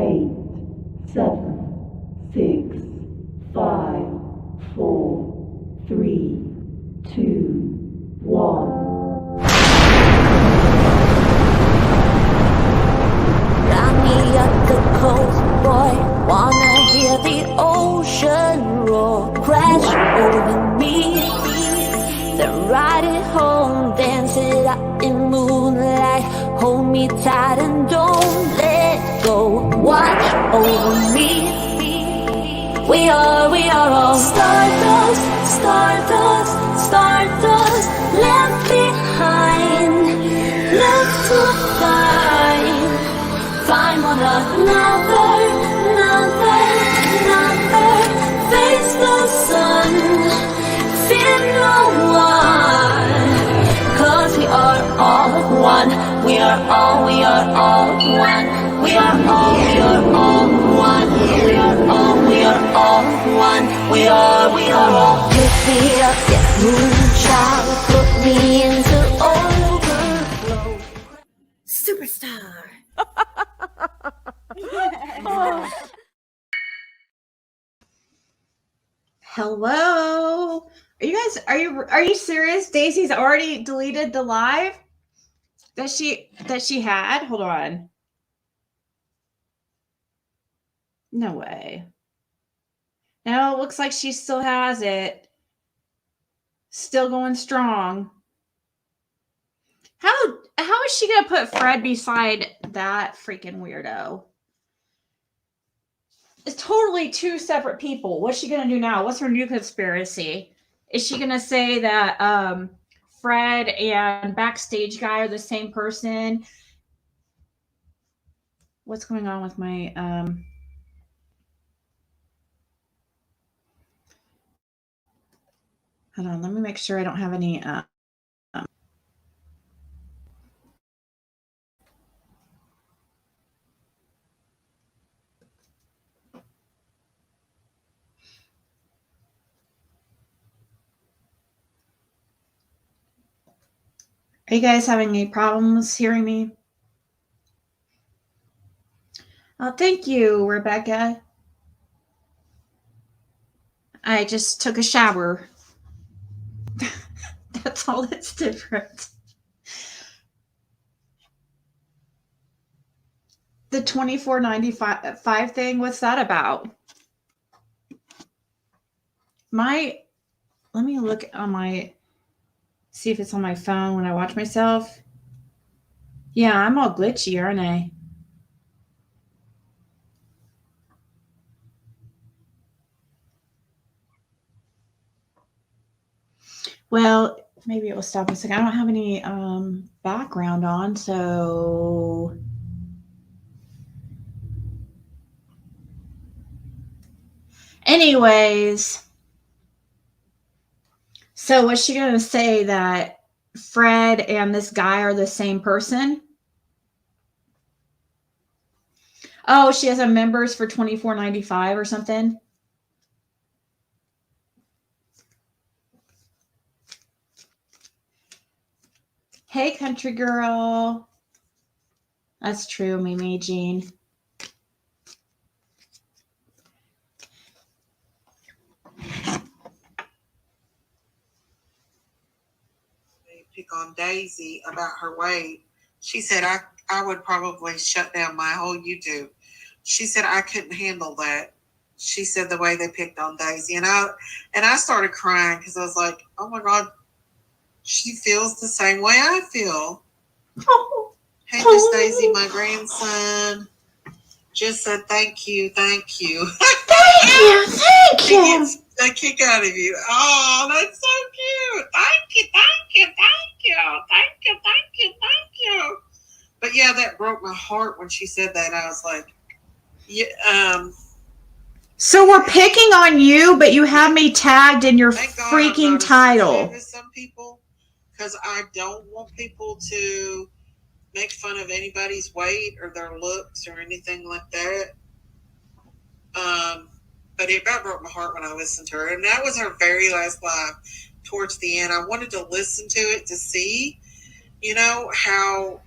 8, 7, 6, 5, 4, 3, 2, 1. Got me up the coast, boy. Wanna hear the ocean roar crash over me. Then ride it home, dance it out in moonlight. Hold me tight and don't let go. Watch over me. We are all stardust, stardust, stardust. Left behind, left to find one another, face the sun, fear no one, 'cause we are all one, we are all one, we are all one, we are all one, we are all. Lift me up, yeah, moonshine, put me into overflow. Superstar. Hello. Are you serious? Daisy's already deleted the live that she had? Hold on. No way. No, it looks like she still has it. Still going strong. How is she gonna put Fred beside that freaking weirdo? It's totally two separate people. What's she gonna do now? What's her new conspiracy? Is she gonna say that Fred and backstage guy are the same person? What's going on with my hold on, let me make sure I don't have any Are you guys having any problems hearing me? Oh, thank you, Rebecca. I just took a shower. That's all that's different. The $24.95 thing, what's that about? Let me look on see if it's on my phone when I watch myself. Yeah, I'm all glitchy, aren't I? Well, maybe it will stop a second. I don't have any background on, so anyways, so was she going to say that Fred and this guy are the same person? Oh, she has a members for $24.95 or something. Hey, country girl. That's true, Mimi Jean. They pick on Daisy about her weight. She said, I would probably shut down my whole YouTube. She said, I couldn't handle that. She said the way they picked on Daisy. And I started crying because I was like, oh my God, she feels the same way I feel. Oh. Hey, Miss Daisy, my grandson just said thank you. Thank you. Thank He you. gets a kick out of you. Oh, that's so cute. Thank you. But yeah, that broke my heart when she said that. I was like, yeah. So we're picking on you, but you have me tagged in your freaking title. Some people, because I don't want people to make fun of anybody's weight or their looks or anything like that. But it about broke my heart when I listened to her, and that was her very last live. Towards the end, I wanted to listen to it to see, how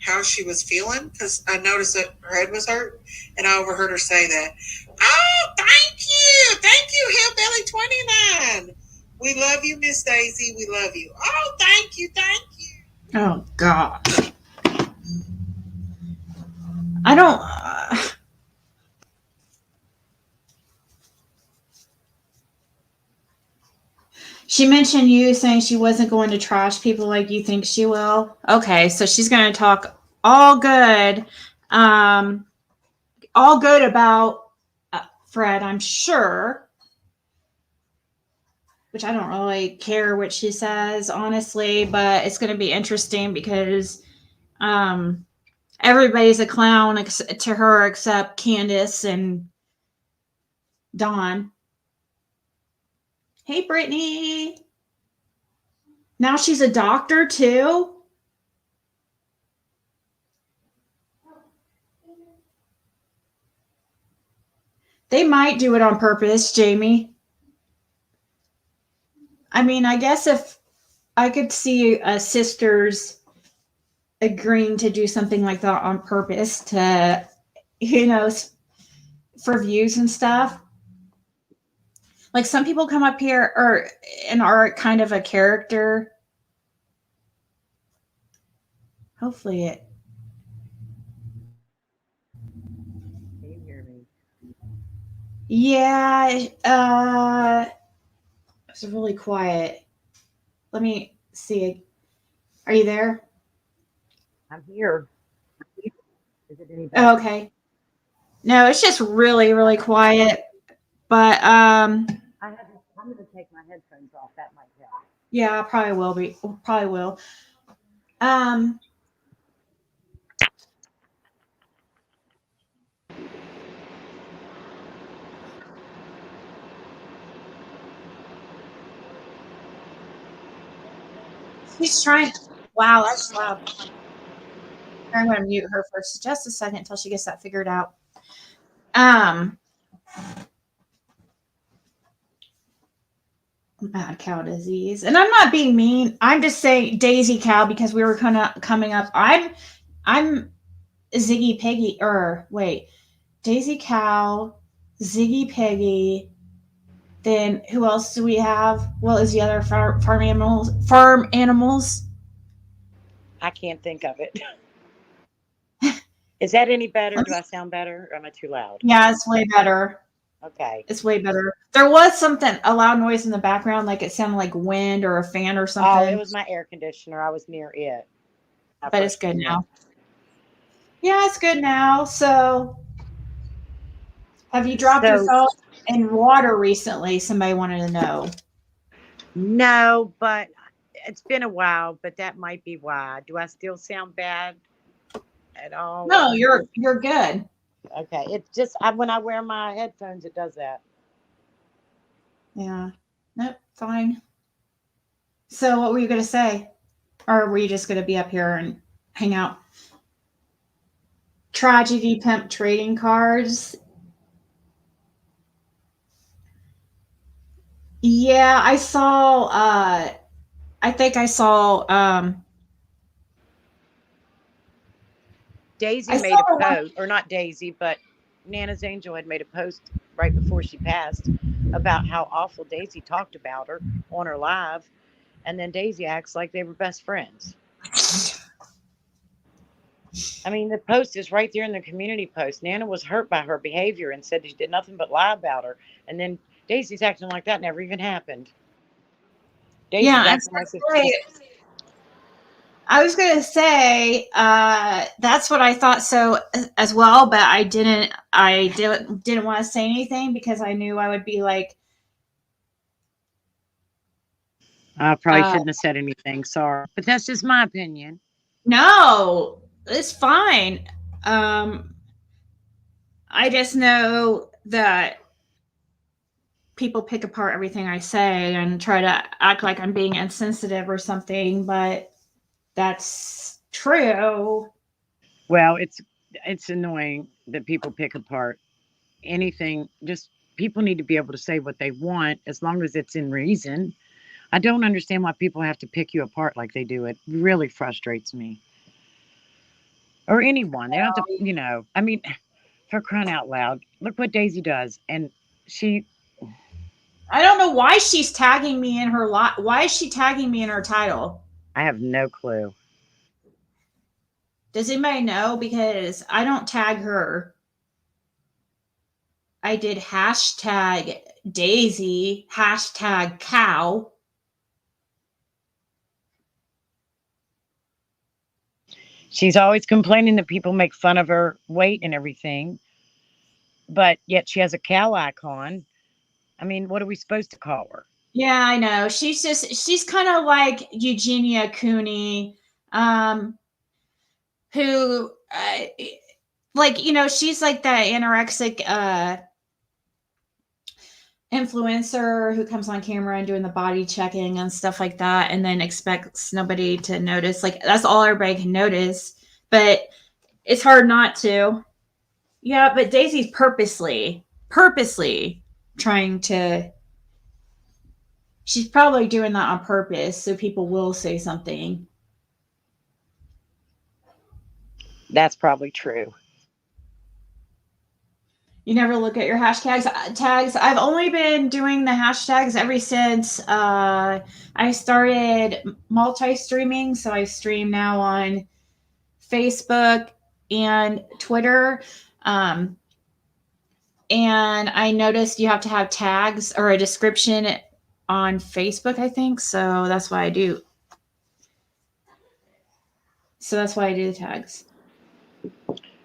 how she was feeling because I noticed that her head was hurt, and I overheard her say that. Oh, thank you, Hillbilly 29. We love you, Miss Daisy. We love you. Oh, thank you. Oh God. I don't. She mentioned you saying she wasn't going to trash people like you think she will. Okay, so she's going to talk um, all good about Fred, I'm sure. Which I don't really care what she says, honestly, but it's going to be interesting because um, everybody's a clown to her except Candace and Dawn. Hey, Brittany. Now she's a doctor too. They might do it on purpose, Jamie. I mean, I guess if I could see sisters agreeing to do something like that on purpose to, you know, for views and stuff. Like some people come up here and are kind of a character. Hopefully it. Can you hear me? Yeah, it's really quiet. Let me see. Are you there? I'm here. Is it any Oh, better? okay. No, it's just really, really quiet. But I'm going to take my headphones off. That might help. yeah, probably will be. Probably will. Um, she's trying. Wow, that's loud. I'm going to mute her for just a second until she gets that figured out. Um, Mad cow disease, and I'm not being mean. I'm just saying Daisy Cow because we were kind of coming up. I'm Ziggy Piggy, or wait, Daisy Cow, Ziggy Piggy. Then who else do we have? What is the other farm animals? Farm animals. I can't think of it. Is that any better? Do Let's- I sound better? Or am I too loud? yeah, it's way better. Okay. It's way better. There was something, a loud noise in the background, like it sounded like wind or a fan or Oh, something. it was my air conditioner. I was near it. But it's good now. Yeah, it's good now. So, have you dropped your phone in water recently? Somebody wanted to know. No, but it's been a while, but that might be why. Do I still sound bad at all? No, Or you're good. okay. It's just when I wear my headphones, it does that. Yeah. Nope, fine. So, what were you going to say? Or were you just going to be up here and hang out? Tragedy Pimp trading cards. Yeah, I saw I think I saw Daisy I made saw a the one. post, or not Daisy, but Nana's Angel had made a post right before she passed about how awful Daisy talked about her on her live. And then Daisy acts like they were best friends. I mean, the post is right there in the community post. Nana was hurt by her behavior and said she did nothing but lie about her. And then Daisy's acting like that never even happened. Daisy's Yeah, acting like it's I was gonna say that's what I thought so as well, but I didn't want to say anything because I knew I would be like I probably shouldn't have said anything. Sorry. But that's just my opinion. no, it's fine. Um, I just know that people pick apart everything I say and try to act like I'm being insensitive or something, but that's true. Well, it's annoying that people pick apart anything. Just people need to be able to say what they want as long as it's in reason. I don't understand why people have to pick you apart like they do. It really frustrates me. or anyone. They don't have to, I mean, for crying out loud, look what Daisy does. And she, I don't know why she's tagging me in her lot. Why is she tagging me in her title? I have no clue. Does anybody know? Because I don't tag her. I did hashtag Daisy, hashtag cow. She's always complaining that people make fun of her weight and everything, but yet she has a cow icon. I mean, what are we supposed to call her? Yeah, I know. She's kind of like Eugenia Cooney, who, like, she's like that anorexic influencer who comes on camera and doing the body checking and stuff like that, and then expects nobody to notice. Like, that's all everybody can notice, but it's hard not to. Yeah, but Daisy's purposely trying to. She's probably doing that on purpose so people will say something. That's probably true. You never look at your hashtags tags. I've only been doing the hashtags ever since I started multi-streaming. So I stream now on Facebook and Twitter. And I noticed you have to have tags or a description on Facebook, I think. So that's why I do. The tags.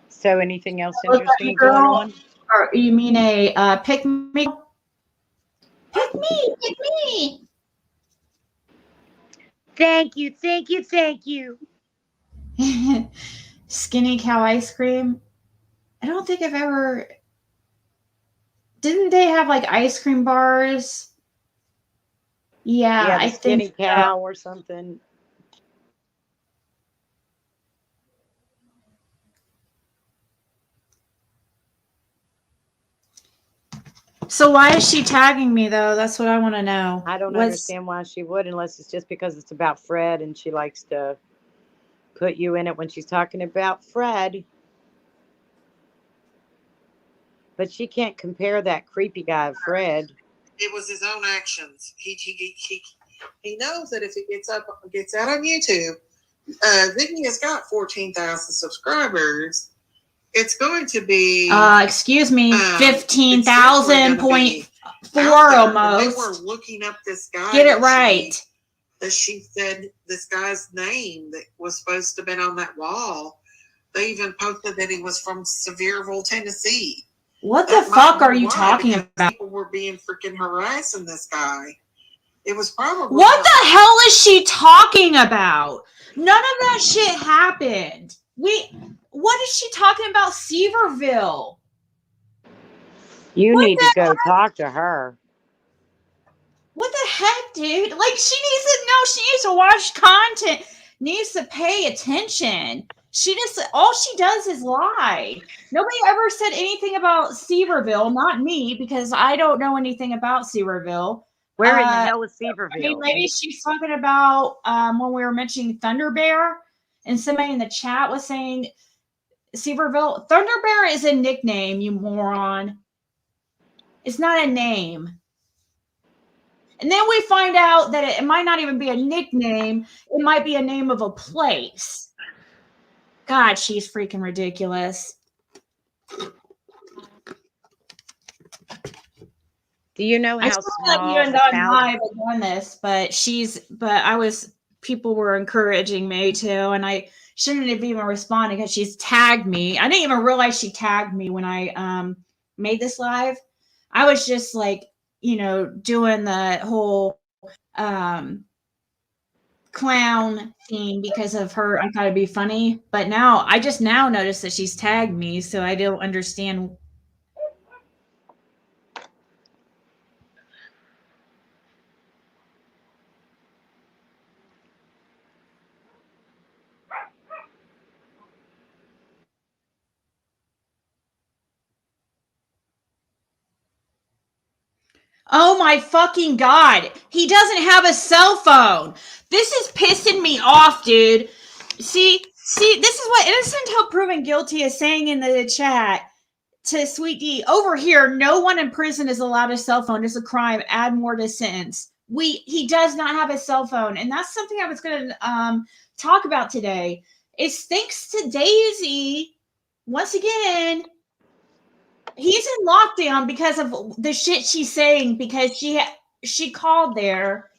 So anything else interesting going on? Or you mean a pick me? Pick me! Thank you, thank you, thank you. Skinny cow ice cream. I don't think I've ever. Didn't they have like ice cream bars? Yeah, the I skinny think cow or something. So why is she tagging me though? That's what I want to know. I don't understand why she would, unless it's just because it's about Fred and she likes to put you in it when she's talking about Fred. But she can't compare that creepy guy of Fred. It was his own actions. He knows that if it gets out on YouTube, Ziggy has got 14,000 subscribers. It's going to be excuse me, 15,000.4 almost. They were looking up this guy. Get it right. That she said this guy's name that was supposed to have been on that wall. They even posted that he was from Sevierville, Tennessee. What the fuck are you talking about? People were being freaking harassing this guy. It was probably. What the hell is she talking about? None of that shit happened. What is she talking about? Sevierville. You need to go talk to her. What the heck, dude? Like, she needs to watch content, needs to pay attention. All she does is lie. Nobody ever said anything about Sevierville, not me, because I don't know anything about Sevierville. Where in the hell is Sevierville? I mean, maybe she's talking about when we were mentioning Thunder Bear, and somebody in the chat was saying Sevierville. Thunder Bear is a nickname, you moron. It's not a name. And then we find out that it might not even be a nickname. It might be a name of a place. God, she's freaking ridiculous. Do you know how small you and I have done this, but people were encouraging me to, and I shouldn't have even responded because she's tagged me. I didn't even realize she tagged me when I made this live. I was just like, doing the whole clown thing because of her. I thought it'd be funny, but I just now noticed that she's tagged me, so I don't understand. Oh my fucking God. He doesn't have a cell phone. This is pissing me off, dude. See, See, this is what innocent until proven guilty is saying in the chat to Sweet D. Over here, no one in prison is allowed a cell phone. It's a crime. Add more to sentence. He does not have a cell phone, and that's something I was going to talk about today. It's thanks to Daisy. Once again, he's in lockdown because of the shit she's saying, because she called there.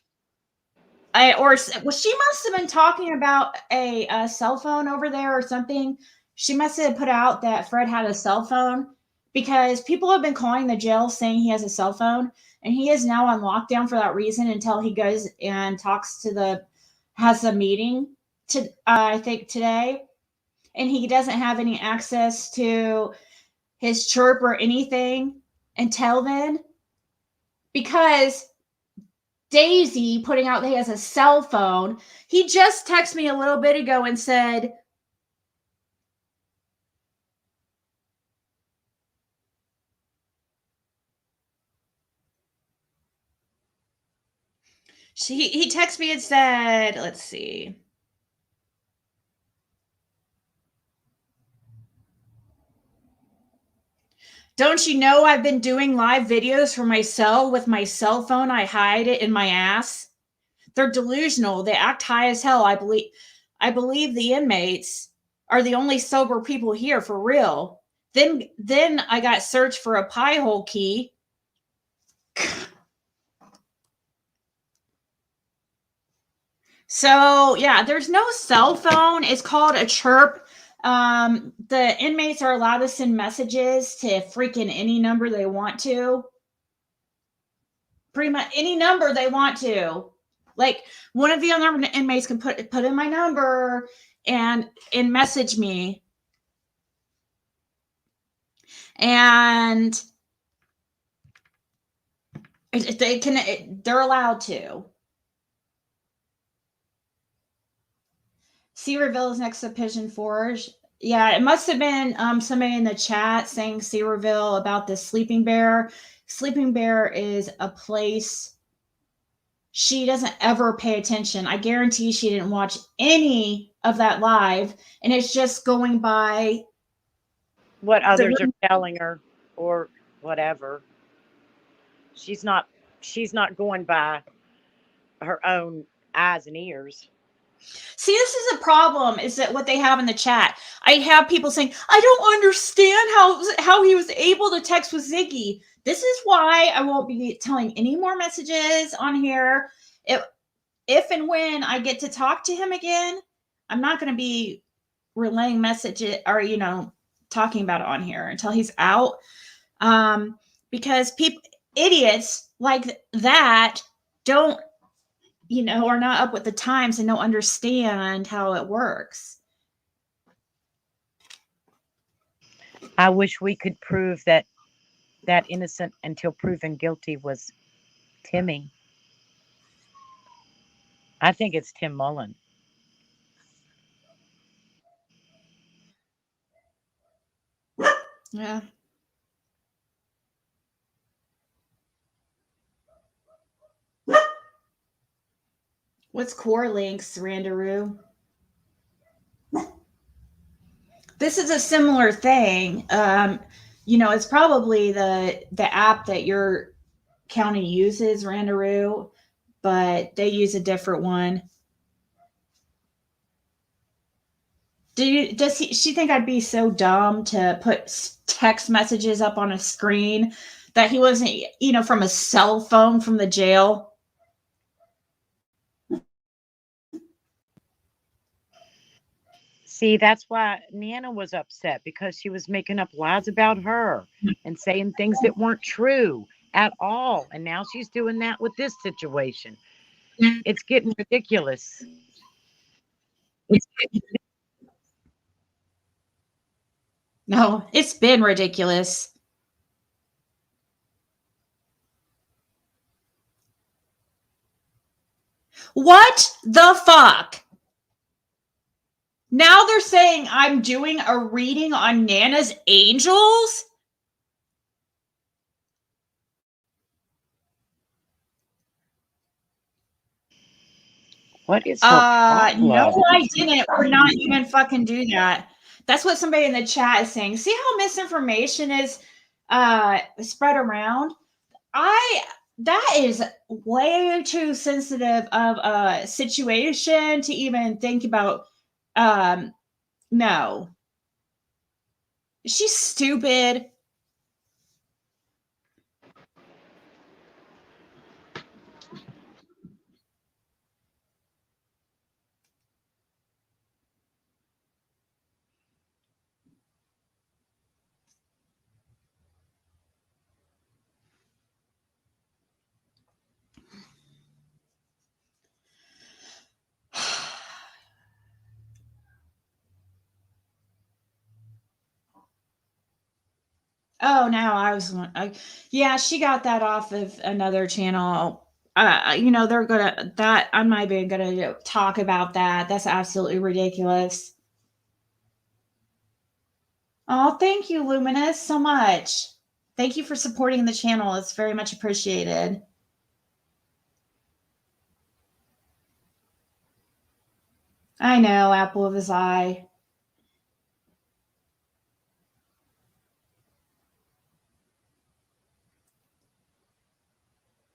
She must have been talking about a cell phone over there or something. She must have put out that Fred had a cell phone, because people have been calling the jail saying he has a cell phone, and he is now on lockdown for that reason until he goes and has a meeting to I think today, and he doesn't have any access to his chirp or anything until then, because Daisy putting out that he has a cell phone. He just texted me a little bit ago and said, he texted me and said, let's see. Don't you know I've been doing live videos for my cell with my cell phone? I hide it in my ass. They're delusional. They act high as hell. I believe the inmates are the only sober people here, for real. Then I got searched for a pie hole key. So yeah, there's no cell phone. It's called a chirp. The inmates are allowed to send messages to freaking any number they want to. Pretty much any number they want to. Like, one of the other inmates can put in my number and message me. And they're allowed to. Seaverville is next to Pigeon Forge. Yeah, it must have been somebody in the chat saying Seaverville about the Sleeping Bear. Sleeping Bear is a place she doesn't ever pay attention. I guarantee she didn't watch any of that live, and it's just going by what others are telling her or whatever. She's not going by her own eyes and ears. See, this is a problem, is that what they have in the chat. I have people saying, I don't understand how he was able to text with Ziggy. This is why I won't be telling any more messages on here. If and when I get to talk to him again, I'm not going to be relaying messages or, talking about it on here until he's out. Because idiots like that don't, are not up with the times and don't understand how it works. I wish we could prove that innocent until proven guilty was Timmy. I think it's Tim Mullen. Yeah. What's core links, Randaroo? This is a similar thing. It's probably the app that your county uses, Randaroo, but they use a different one. Does she think I'd be so dumb to put text messages up on a screen that he wasn't, from a cell phone from the jail? See, that's why Nana was upset, because she was making up lies about her and saying things that weren't true at all. And now she's doing that with this situation. It's getting ridiculous. No, it's been ridiculous. What the fuck? Now they're saying I'm doing a reading on Nana's angels? What is her No, problem? I didn't. We're not even fucking do that. That's what somebody in the chat is saying. See how misinformation is spread around? That is way too sensitive of a situation to even think about. No. She's stupid. Oh, now I was yeah, she got that off of another channel. They're gonna that I'm not even gonna talk about that. That's absolutely ridiculous. Oh, thank you, Luminous, so much. Thank you for supporting the channel. It's very much appreciated. I know, apple of his eye.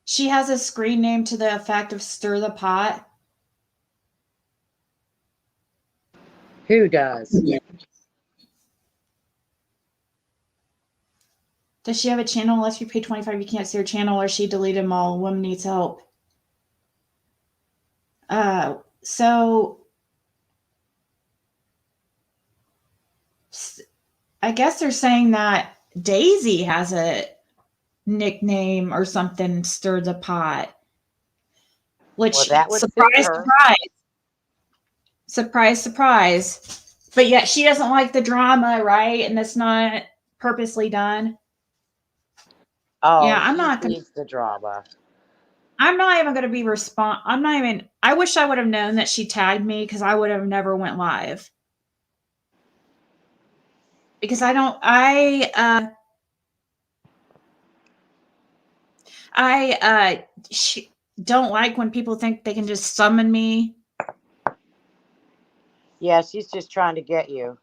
She has a screen name to the effect of stir the pot. Who does? Does she have a channel? Unless you pay 25, you can't see her channel, or she deleted them all. Woman needs help. So I guess they're saying that Daisy has a nickname or something, stir the pot. Which, Well, that would suit surprise, her. surprise. But yet she doesn't like the drama, right? And that's not purposely done. Oh, Yeah, she needs the drama. I'm not even going to be I wish I would have known that she tagged me, because I would have never went live. Because I don't like when people think they can just summon me. Yeah, she's just trying to get you.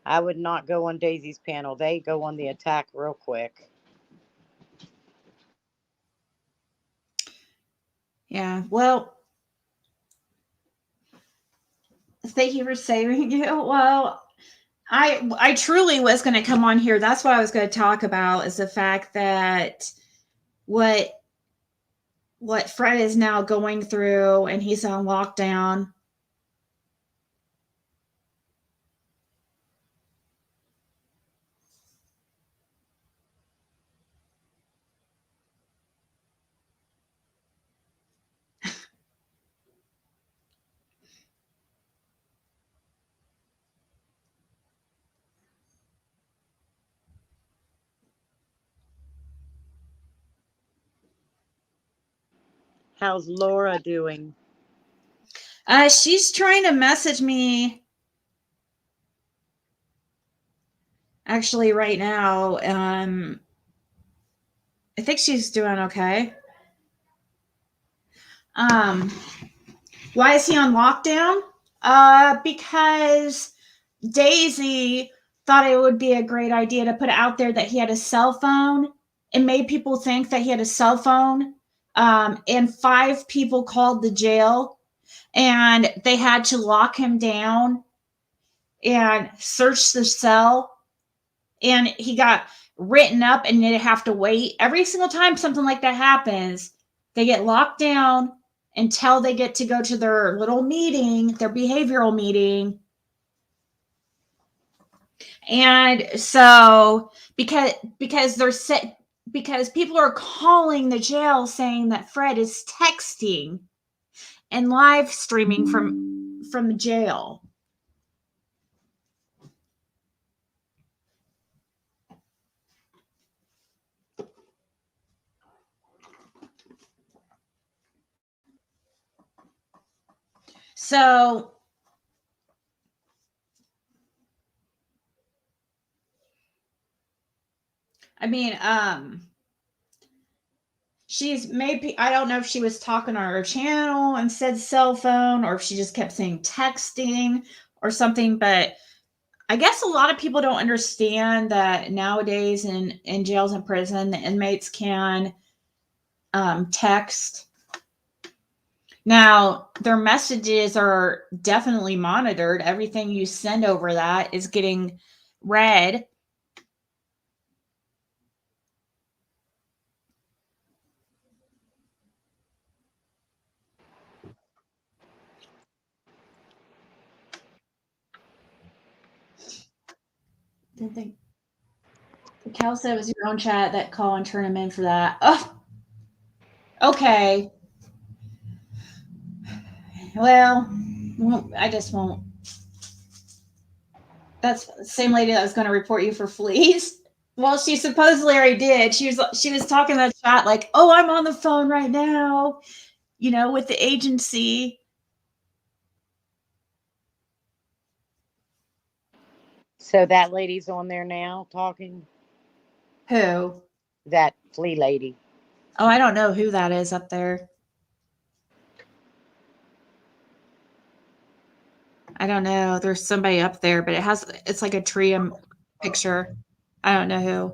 I would not go on Daisy's panel. They go on the attack real quick. Yeah, well, thank you for saving it. Well, I truly was going to come on here. That's what I was going to talk about, is the fact that what Fred is now going through, and he's on lockdown. How's Laura doing? She's trying to message me actually right now. I think she's doing okay. Why is he on lockdown? Because Daisy thought it would be a great idea to put out there that he had a cell phone, and made people think that he had a cell phone. And 5 people called the jail, and they had to lock him down and search the cell. And he got written up, and they'd have to wait. Every single time something like that happens, they get locked down until they get to go to their little meeting, their behavioral meeting. And so because people are calling the jail saying that Fred is texting and live streaming from the jail. So I mean, she's maybe, I don't know if she was talking on her channel and said cell phone, or if she just kept saying texting or something, but I guess a lot of people don't understand that nowadays in jails and prison, the inmates can text. Now, their messages are definitely monitored. Everything you send over that is getting read. Didn't think. Cal said it was your own chat that call and turn him in for that. Oh, okay. Well, I just won't. That's the same lady that was going to report you for fleas. Well, she supposedly already did. She was talking in the chat like, "Oh, I'm on the phone right now, with the agency." So that lady's on there now talking. Who? That flea lady. Oh, I don't know who that is up there. I don't know. There's somebody up there, but it's like a tree picture. I don't know who.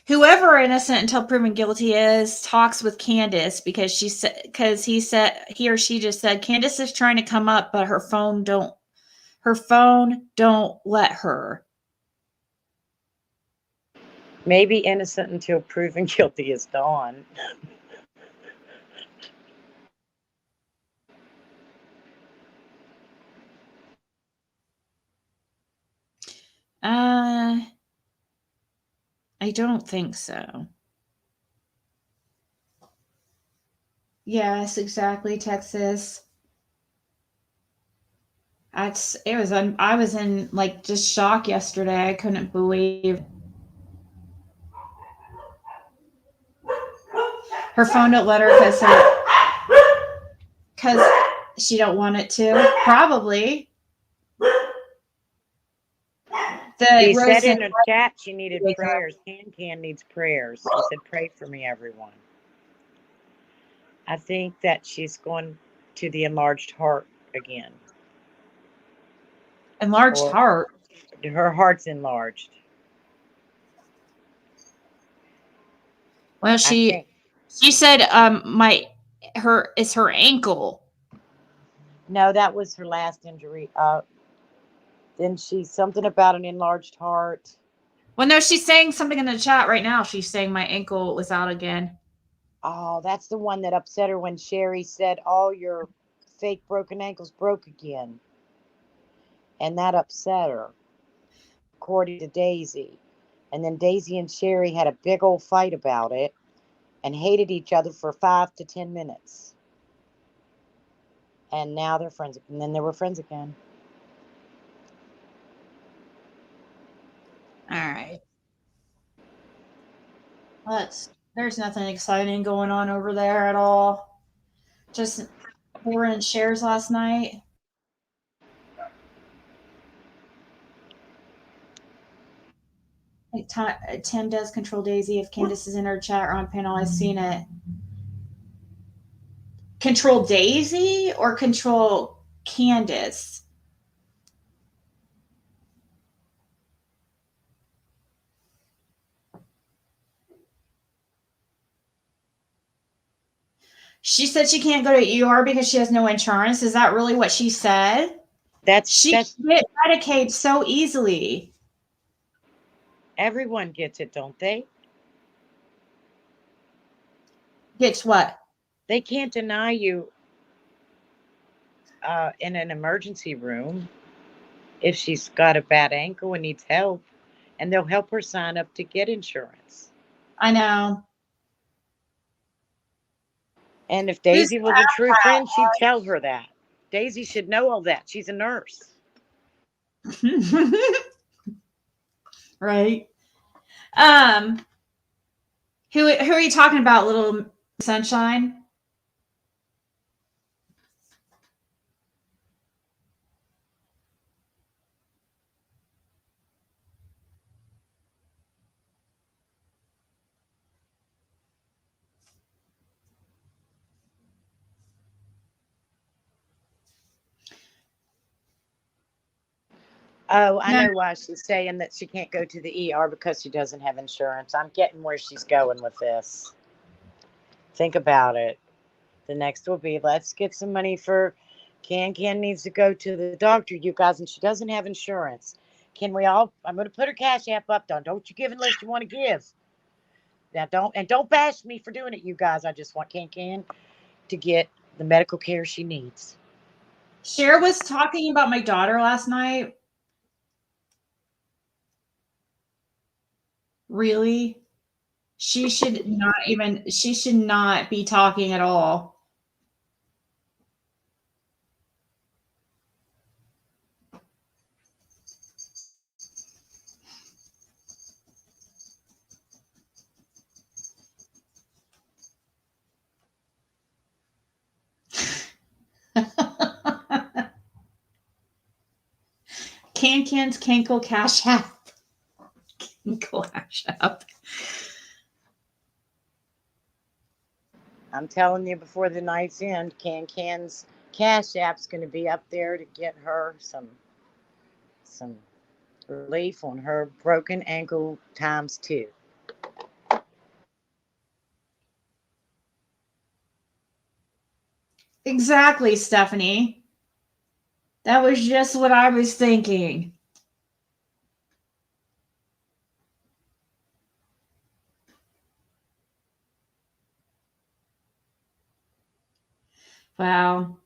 Whoever innocent until proven guilty is talks with Candace because he or she just said Candace is trying to come up, but her phone don't let her. Maybe innocent until proven guilty is Dawn. I don't think so. Yes, exactly, Texas. I was in like just shock yesterday. I couldn't believe her phone don't let her because she don't want it to. Probably. She said in the chat she needed prayers. Can needs prayers. She said, "Pray for me, everyone." I think that she's going to the enlarged heart again. Enlarged heart. Her heart's enlarged. Well, she said it's her ankle. No, that was her last injury. Then she's something about an enlarged heart. Well, no, she's saying something in the chat right now. She's saying my ankle was out again. Oh, that's the one that upset her when Sherry said all your fake broken ankles broke again. And that upset her, according to Daisy. And then Daisy and Sherry had a big old fight about it and hated each other for 5 to 10 minutes. And now they're friends. And then they were friends again. All right. There's nothing exciting going on over there at all. Just we were in shares last night. Tim does control Daisy. If Candace is in her chat or on panel, I've seen it. Control Daisy or control Candace? She said she can't go to ER because she has no insurance. Is that really what she said? She gets Medicaid so easily. Everyone gets it, don't they? Gets what? They can't deny you in an emergency room if she's got a bad ankle and needs help, and they'll help her sign up to get insurance. I know. And if Daisy was a true friend, she'd tell her that. Daisy should know all that. She's a nurse. Right. Um, who are you talking about, Little Sunshine? Oh, I No. know why she's saying that she can't go to the ER because she doesn't have insurance. I'm getting where she's going with this. Think about it. The next will be let's get some money for Can needs to go to the doctor, you guys, and she doesn't have insurance. Can we all? I'm going to put her cash app up. Don't you give unless you want to give. Now don't bash me for doing it, you guys. I just want Can to get the medical care she needs. Cher was talking about my daughter last night. Really? She should not be talking at all. Can's Cankle Cash App. Cankle Cash App. I'm telling you before the night's end, Can's cash app's going to be up there to get her some relief on her broken ankle times two. Exactly, Stephanie. That was just what I was thinking. Wow.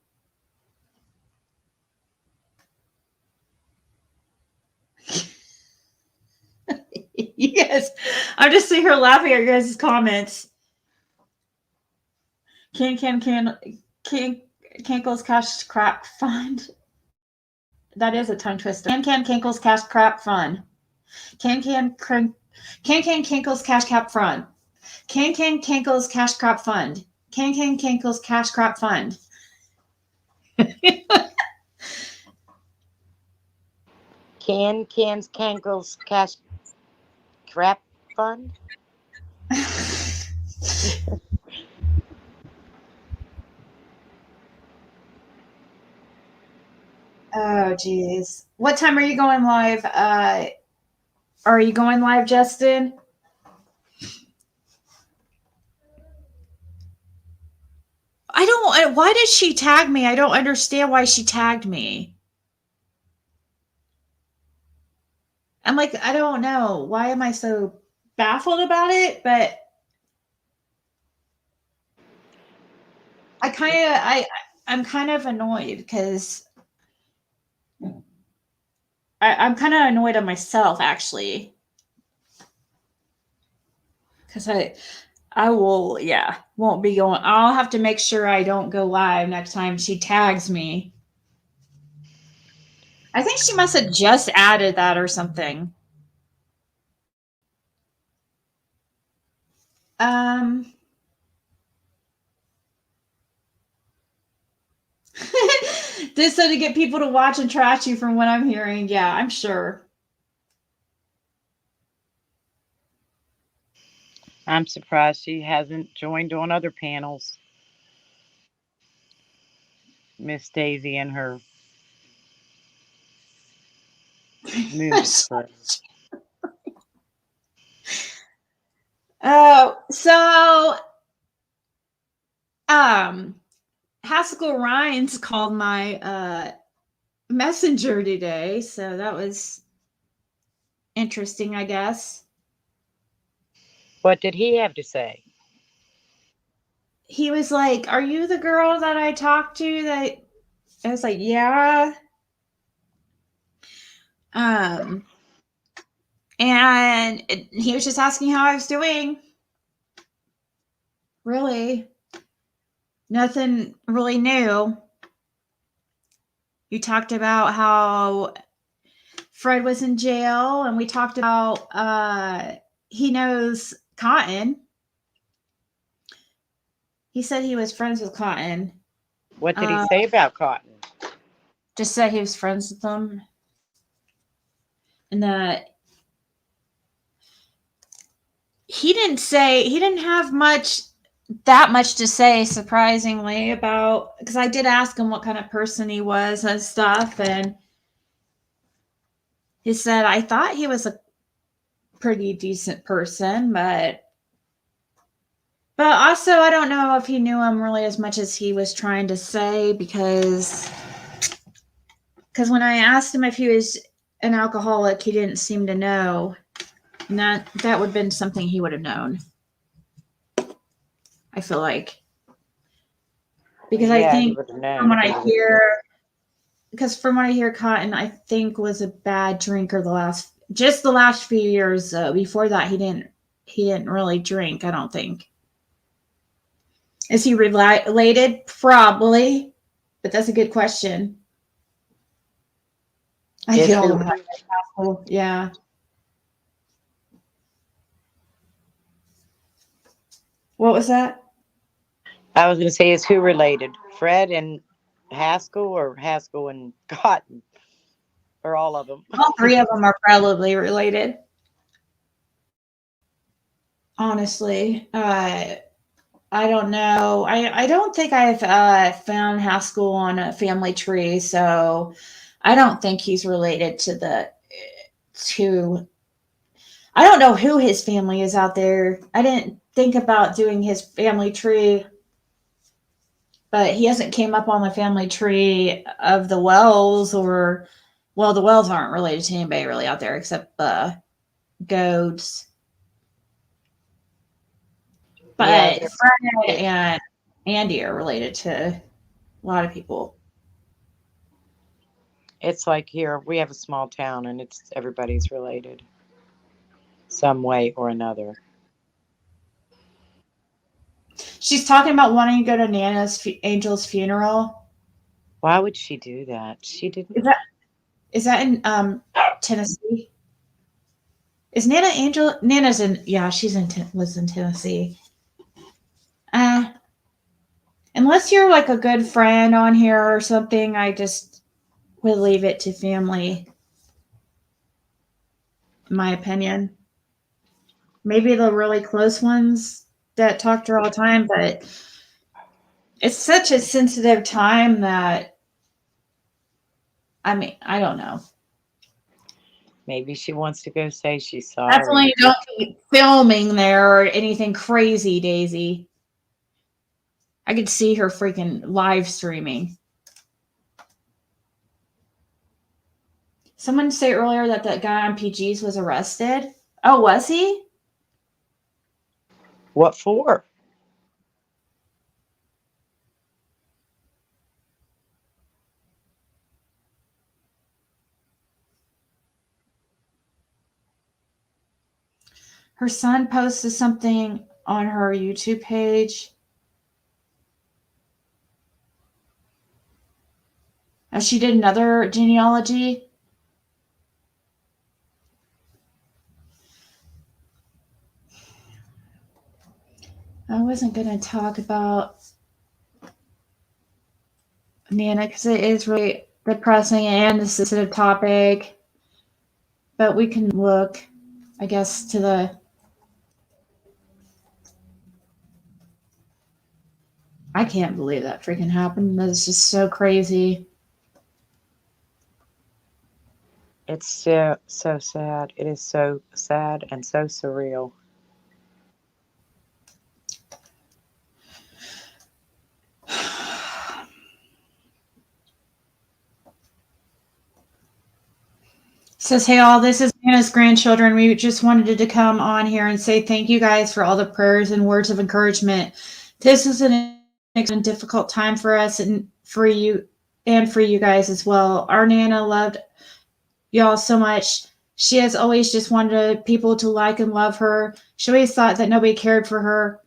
Yes. I'm just sitting here laughing at your guys' comments. Can Cankle's Cash Crap Fund. That is a tongue twister. Can Cankle's Cash Crap Fund. Can Cankle's Cash Cap Fund. Can Cankle's Cash Crop Fund. Can Cankle's Cash Crop Fund. Can's Cankle's cash crap fund. Oh, geez. What time are you going live? Are you going live, Justin? I don't. Why did she tag me? I don't understand why she tagged me. I'm like, I don't know. Why am I so baffled about it? But I'm kind of annoyed because I'm kind of annoyed at myself actually because I will, yeah, won't be going. I'll have to make sure I don't go live next time she tags me. I think she must have just added that or something. Um, this so to get people to watch and trash you from what I'm hearing. Yeah, I'm sure. I'm surprised she hasn't joined on other panels. Miss Daisy and her movie crew. Oh, so um Haskell Rhines called my messenger today, so that was interesting, I guess. What did he have to say? He was like, "Are you the girl that I talked to?" That I was like, "Yeah." Um, and he was just asking how I was doing. Really, nothing really new. You talked about how Fred was in jail, and we talked about he knows Cotton. He said he was friends with Cotton. What did he say about Cotton? Just said he was friends with them. And that he didn't have that much to say, surprisingly, about, because I did ask him what kind of person he was and stuff, and he said, I thought he was a pretty decent person, but also I don't know if he knew him really as much as he was trying to say, because when I asked him if he was an alcoholic, he didn't seem to know. And that would have been something he would have known, I feel like. Because I think from what I hear, Cotton, I think, was a bad drinker the last few years. Before that, he didn't really drink, I don't think. Is he related? Probably, but that's a good question. I get all of that. Yeah. What was that? I was going to say, is who related? Fred and Haskell, or Haskell and Cotton? Or all of them? All three of them are probably related. Honestly, I don't know. I don't think I've found Haskell on a family tree, so I don't think he's related to I don't know who his family is out there. I didn't think about doing his family tree, but he hasn't came up on the family tree of the Wells, the Wells aren't related to anybody really out there except the Goats. But Fred and Andy are related to a lot of people. It's like here, we have a small town, and everybody's related some way or another. She's talking about wanting to go to Nana's Angel's funeral. Why would she do that? She didn't. Is that in Tennessee? Is Nana Angel? Nana's in. Yeah, lives in Tennessee. Unless you're like a good friend on here or something, I just would leave it to family. In my opinion, maybe the really close ones that talk to her all the time, but it's such a sensitive time that, I mean, I don't know. Maybe she wants to go say she's sorry. Definitely don't be filming there or anything crazy, Daisy. I could see her freaking live streaming. Someone said earlier that guy on PG's was arrested. Oh, was he? What for? Her son posted something on her YouTube page. She did another genealogy. I wasn't going to talk about Nana because it is really depressing and a sensitive topic. But we can look, I guess, to the... I can't believe that freaking happened. That's just so crazy. It's so sad. It is so sad and so surreal. Says, hey all, this is Nana's grandchildren. We just wanted to come on here and say thank you guys for all the prayers and words of encouragement. This is an difficult time for us and for you guys as well. Our Nana loved y'all so much. She has always just wanted people to like and love her. She always thought that nobody cared for her.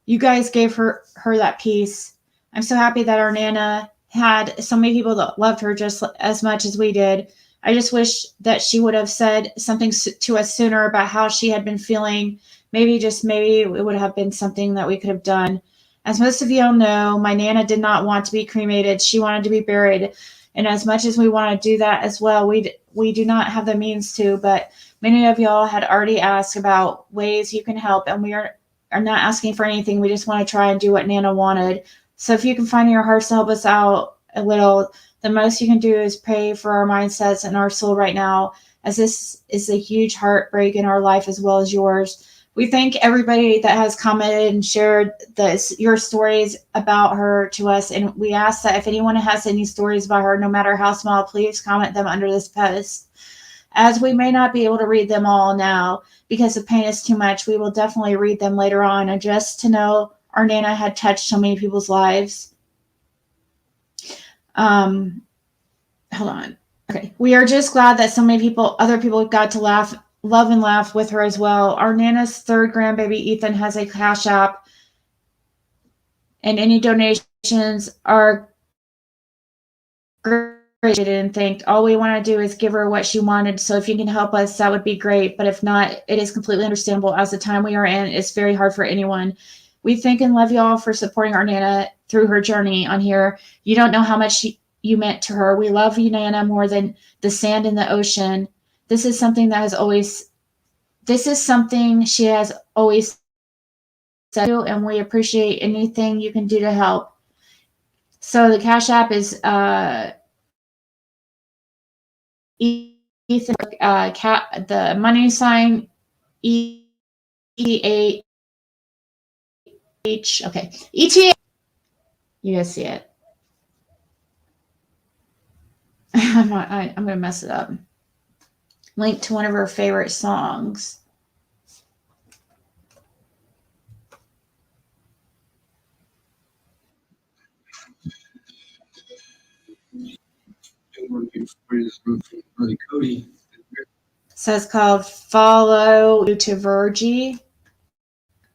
You guys gave her that peace. I'm so happy that our Nana had so many people that loved her just as much as we did. I just wish that she would have said something to us sooner about how she had been feeling. Maybe, just maybe, it would have been something that we could have done. As most of you all know, my Nana did not want to be cremated. She wanted to be buried. And as much as we want to do that as well, we do not have the means to. But many of y'all had already asked about ways you can help, and we are not asking for anything. We just want to try and do what Nana wanted. So if you can find in your hearts to help us out a little, the most you can do is pray for our mindsets and our soul right now, as this is a huge heartbreak in our life as well as yours. We thank everybody that has commented and shared your stories about her to us. And we ask that if anyone has any stories about her, no matter how small, please comment them under this post. As we may not be able to read them all now because the pain is too much, we will definitely read them later on. And just to know our Nana had touched so many people's lives. Hold on. Okay. We are just glad that so many other people got to love and laugh with her as well. Our Nana's third grandbaby, Ethan, has a Cash App, and any donations are great and thanked. All we want to do is give her what she wanted. So if you can help us, that would be great. But if not, it is completely understandable, as the time we are in is very hard for anyone. We thank and love you all for supporting our Nana through her journey on here. You don't know how much you meant to her. We love you, Nana, more than the sand in the ocean. This is something she has always said, and we appreciate anything you can do to help. So the Cash App is Ethan, the money sign ETH. Okay, ETH. You guys see it? I'm gonna mess it up. Link to one of her favorite songs. So it's called Follow You to Virgie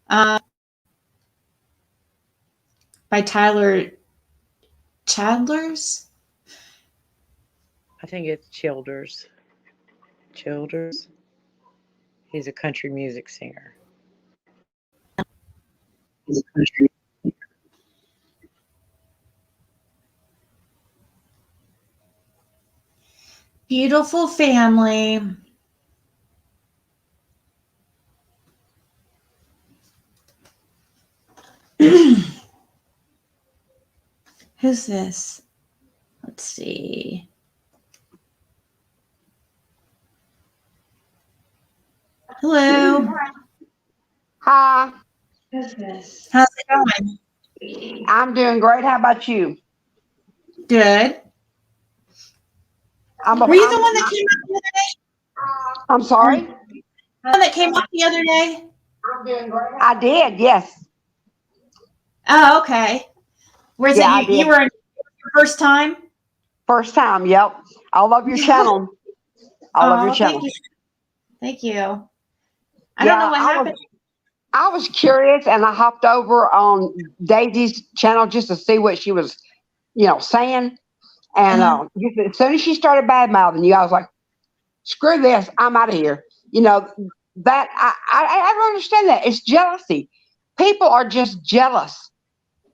by Tyler Childers. I think it's Childers. Childers. He's a country music singer. Beautiful family. Who's this? Let's see. Hello. Hi. Who's this? How's it going? I'm doing great. How about you? Good. Were you the one that came up the other day? I'm sorry? The one that came up the other day? I did, yes. Oh, okay. Was Yeah, it you were your first time? First time, yep. I love your channel. I love your channel. Thank you. I don't know what happened. I was curious, and I hopped over on Daisy's channel just to see what she was, saying. And as soon as she started bad mouthing you, I was like, "Screw this! I'm out of here." That I don't understand that. It's jealousy. People are just jealous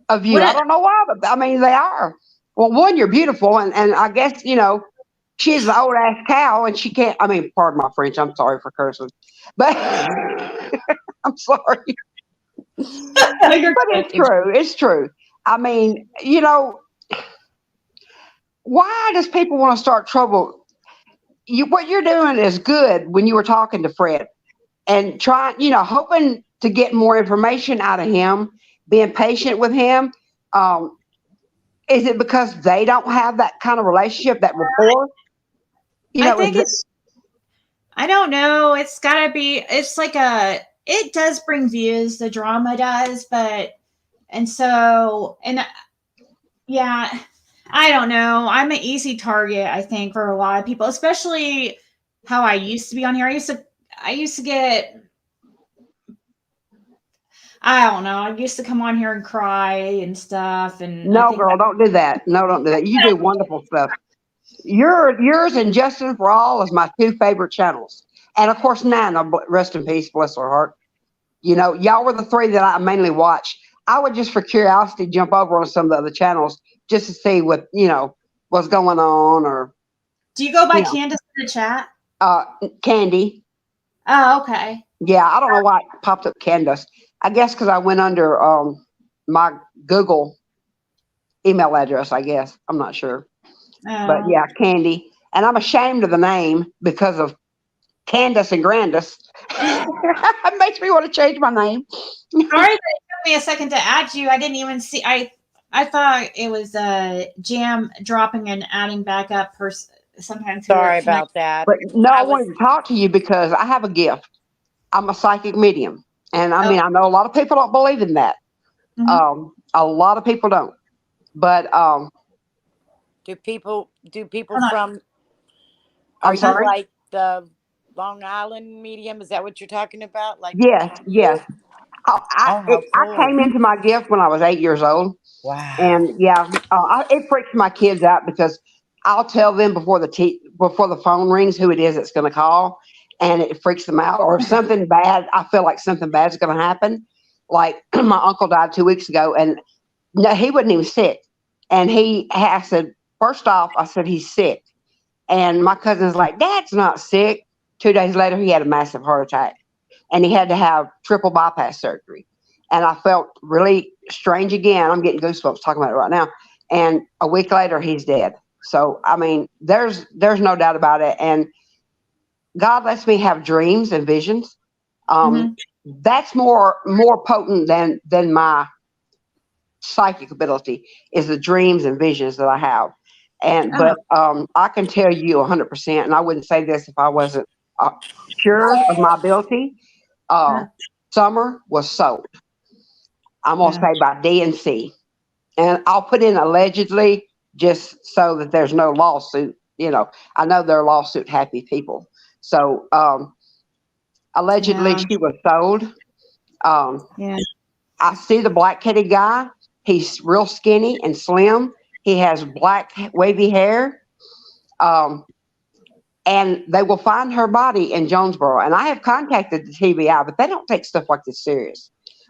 of you. I don't know why, but I mean they are. Well, one, you're beautiful, and I guess she's an old ass cow, and she can't. I mean, pardon my French. I'm sorry for cursing, but I'm sorry. But it's true. It's true. I mean, why does people want to start trouble? What you're doing is good when you were talking to Fred and trying, hoping to get more information out of him, being patient with him. Is it because they don't have that kind of relationship, that rapport? I think I don't know. It's gotta be, it's like it does bring views, the drama does, yeah, I don't know. I'm an easy target, I think, for a lot of people, especially how I used to be on here. I used to get, I don't know. I used to come on here and cry and stuff. And no, girl, don't do that. No, don't do that. You do wonderful stuff. Yours and Justin for All is my two favorite channels, and of course Nana, rest in peace, bless her heart. Y'all were the three that I mainly watched. I would just for curiosity jump over on some of the other channels just to see what's going on, or Do you go by you know, Candace in the chat? Candy. Oh, okay. Yeah, I don't know why it popped up Candace. I guess because I went under my Google email address. I guess I'm not sure, but Oh. yeah, Candy. And I'm ashamed of the name because of Candace and Grandis. It makes me want to change my name. Sorry that it took me a second to add you. I didn't even see. I thought it was Jam dropping and adding back up. Sometimes Sorry we're connected. about that. But no, I I was wanted to talk to you because I have a gift. I'm a psychic medium. And I mean, Oh. I know a lot of people don't believe in that. Mhm. A lot of people don't. But do people Hold on. from are I'm you sorry. like the Long Island medium? Is that what you're talking about? Like the Yes, people yes. you? Oh, how I cool. came into my gift when I was 8 years old. Wow. And yeah, it freaks my kids out because I'll tell them before the phone rings who it is that's going to call, and it freaks them out. Or if something bad, I feel like something bad's going to happen. Like my uncle died 2 weeks ago, and no, he wasn't even sick. And I said, first off, I said he's sick, and my cousin's like, Dad's not sick. 2 days later, he had a massive heart attack, and he had to have triple bypass surgery. And I felt really strange again. I'm getting goosebumps talking about it right now. And a week later, he's dead. So I mean, there's no doubt about it. And God lets me have dreams and visions. Um, Mhm. that's more potent than my psychic ability is the dreams and visions that I have. And Oh. but I can tell you 100%, and I wouldn't say this if I wasn't uh, sure of my ability. Uh, Yeah. Summer was sold. I'm gonna Yeah. say by DNC, and I'll put in allegedly just so that there's no lawsuit. I know they're lawsuit happy people. So allegedly Yeah. she was sold. Um, Yeah. I see the black-headed guy. He's real skinny and slim. He has black wavy hair. Um, and they will find her body in Jonesboro. And I have contacted the TBI, but they don't take stuff like this serious.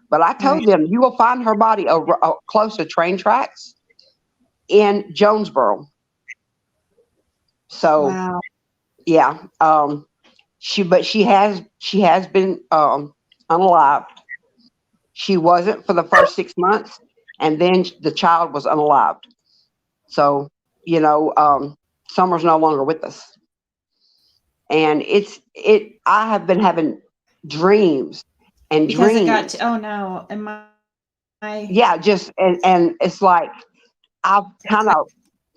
But I Right. told them you will find her body close to train tracks in Jonesboro. So Wow. yeah, she has been unalived. She wasn't for the first 6 months, and then the child was unalived. So Summer's no longer with us, and I have been having dreams and Because it got dreams. to. Oh no. And my Yeah, just and it's like I've kind of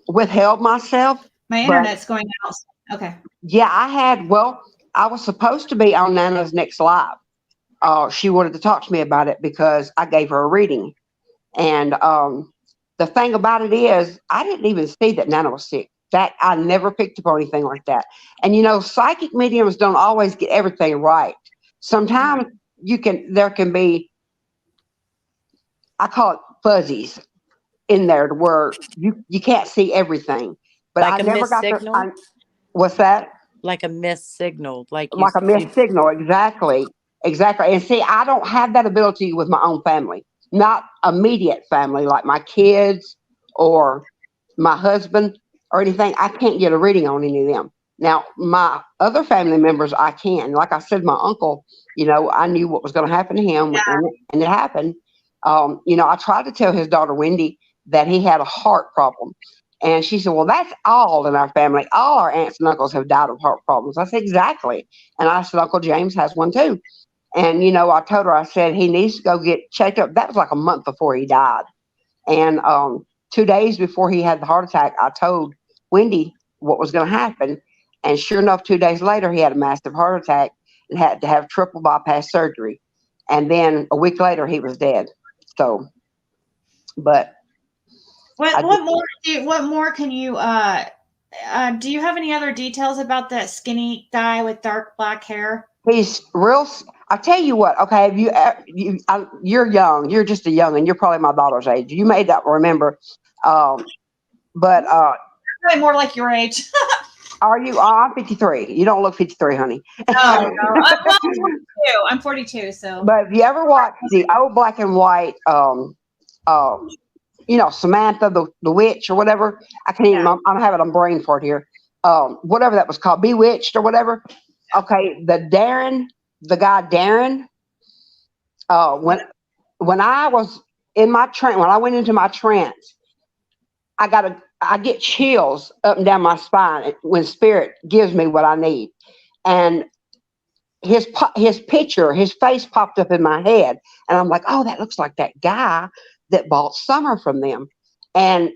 withheld myself, but internet's going out. Okay. yeah, I was supposed to be on Nana's next live. She wanted to talk to me about it because I gave her a reading. And the thing about it is, I didn't even see that Nana was sick. That I never picked up on anything like that. And psychic mediums don't always get everything right. Sometimes there can be, I call it fuzzies in there to where you can't see everything. But I Like a never missed got signal? what's that? Like a missed signal. Like Like a missed signal, exactly. Exactly. And see, I don't have that ability with my own family, not immediate family like my kids or my husband or anything. I can't get a reading on any of them. Now, my other family members, I can. Like I said, my uncle, I knew what was going to happen to him, and it happened. I tried to tell his daughter, Wendy, that he had a heart problem. And she said, Well, that's all in our family. All our aunts and uncles have died of heart problems. I said, Exactly. And I said, Uncle James has one too. And, I told her, I said, he needs to go get checked up. That was like a month before he died. And 2 days before he had the heart attack, I told Wendy what was going to happen. And sure enough, 2 days later, he had a massive heart attack and had to have triple bypass surgery. And then a week later, he was dead. So, but I What more can you do you have any other details about that skinny guy with dark black hair? He's real. I tell you what. Okay, have you're young. You're just a young, and you're probably my daughter's age. You may not remember, but probably more like your age. Are you? Oh, I'm 53. You don't look 53, honey. Oh, no. I'm 42. I'm 42, so. But if you ever watch the old black and white, Samantha the witch or whatever, I can't even. Yeah. I'm having a brain fart here. Whatever that was called, Bewitched or whatever. Okay, the guy Darren. When I was in my trance, when I went into my trance, I get chills up and down my spine when spirit gives me what I need, and his picture, his face popped up in my head, and I'm like, oh, that looks like that guy that bought Summer from them, and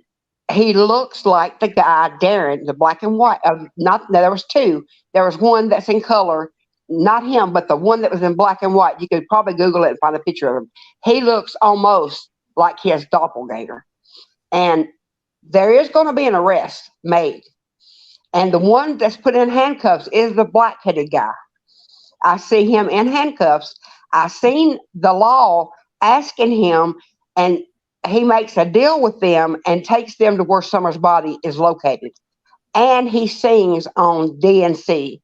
he looks like the guy Darren, the black and white. Not no, there was two. There was one that's in color, not him, but the one that was in black and white. You could probably Google it and find a picture of him. He looks almost like his doppelganger, and there is going to be an arrest made, and the one that's put in handcuffs is the black-headed guy. I see him in handcuffs. I seen the law asking him, and he makes a deal with them and takes them to where Summer's body is located. And he sings on DNC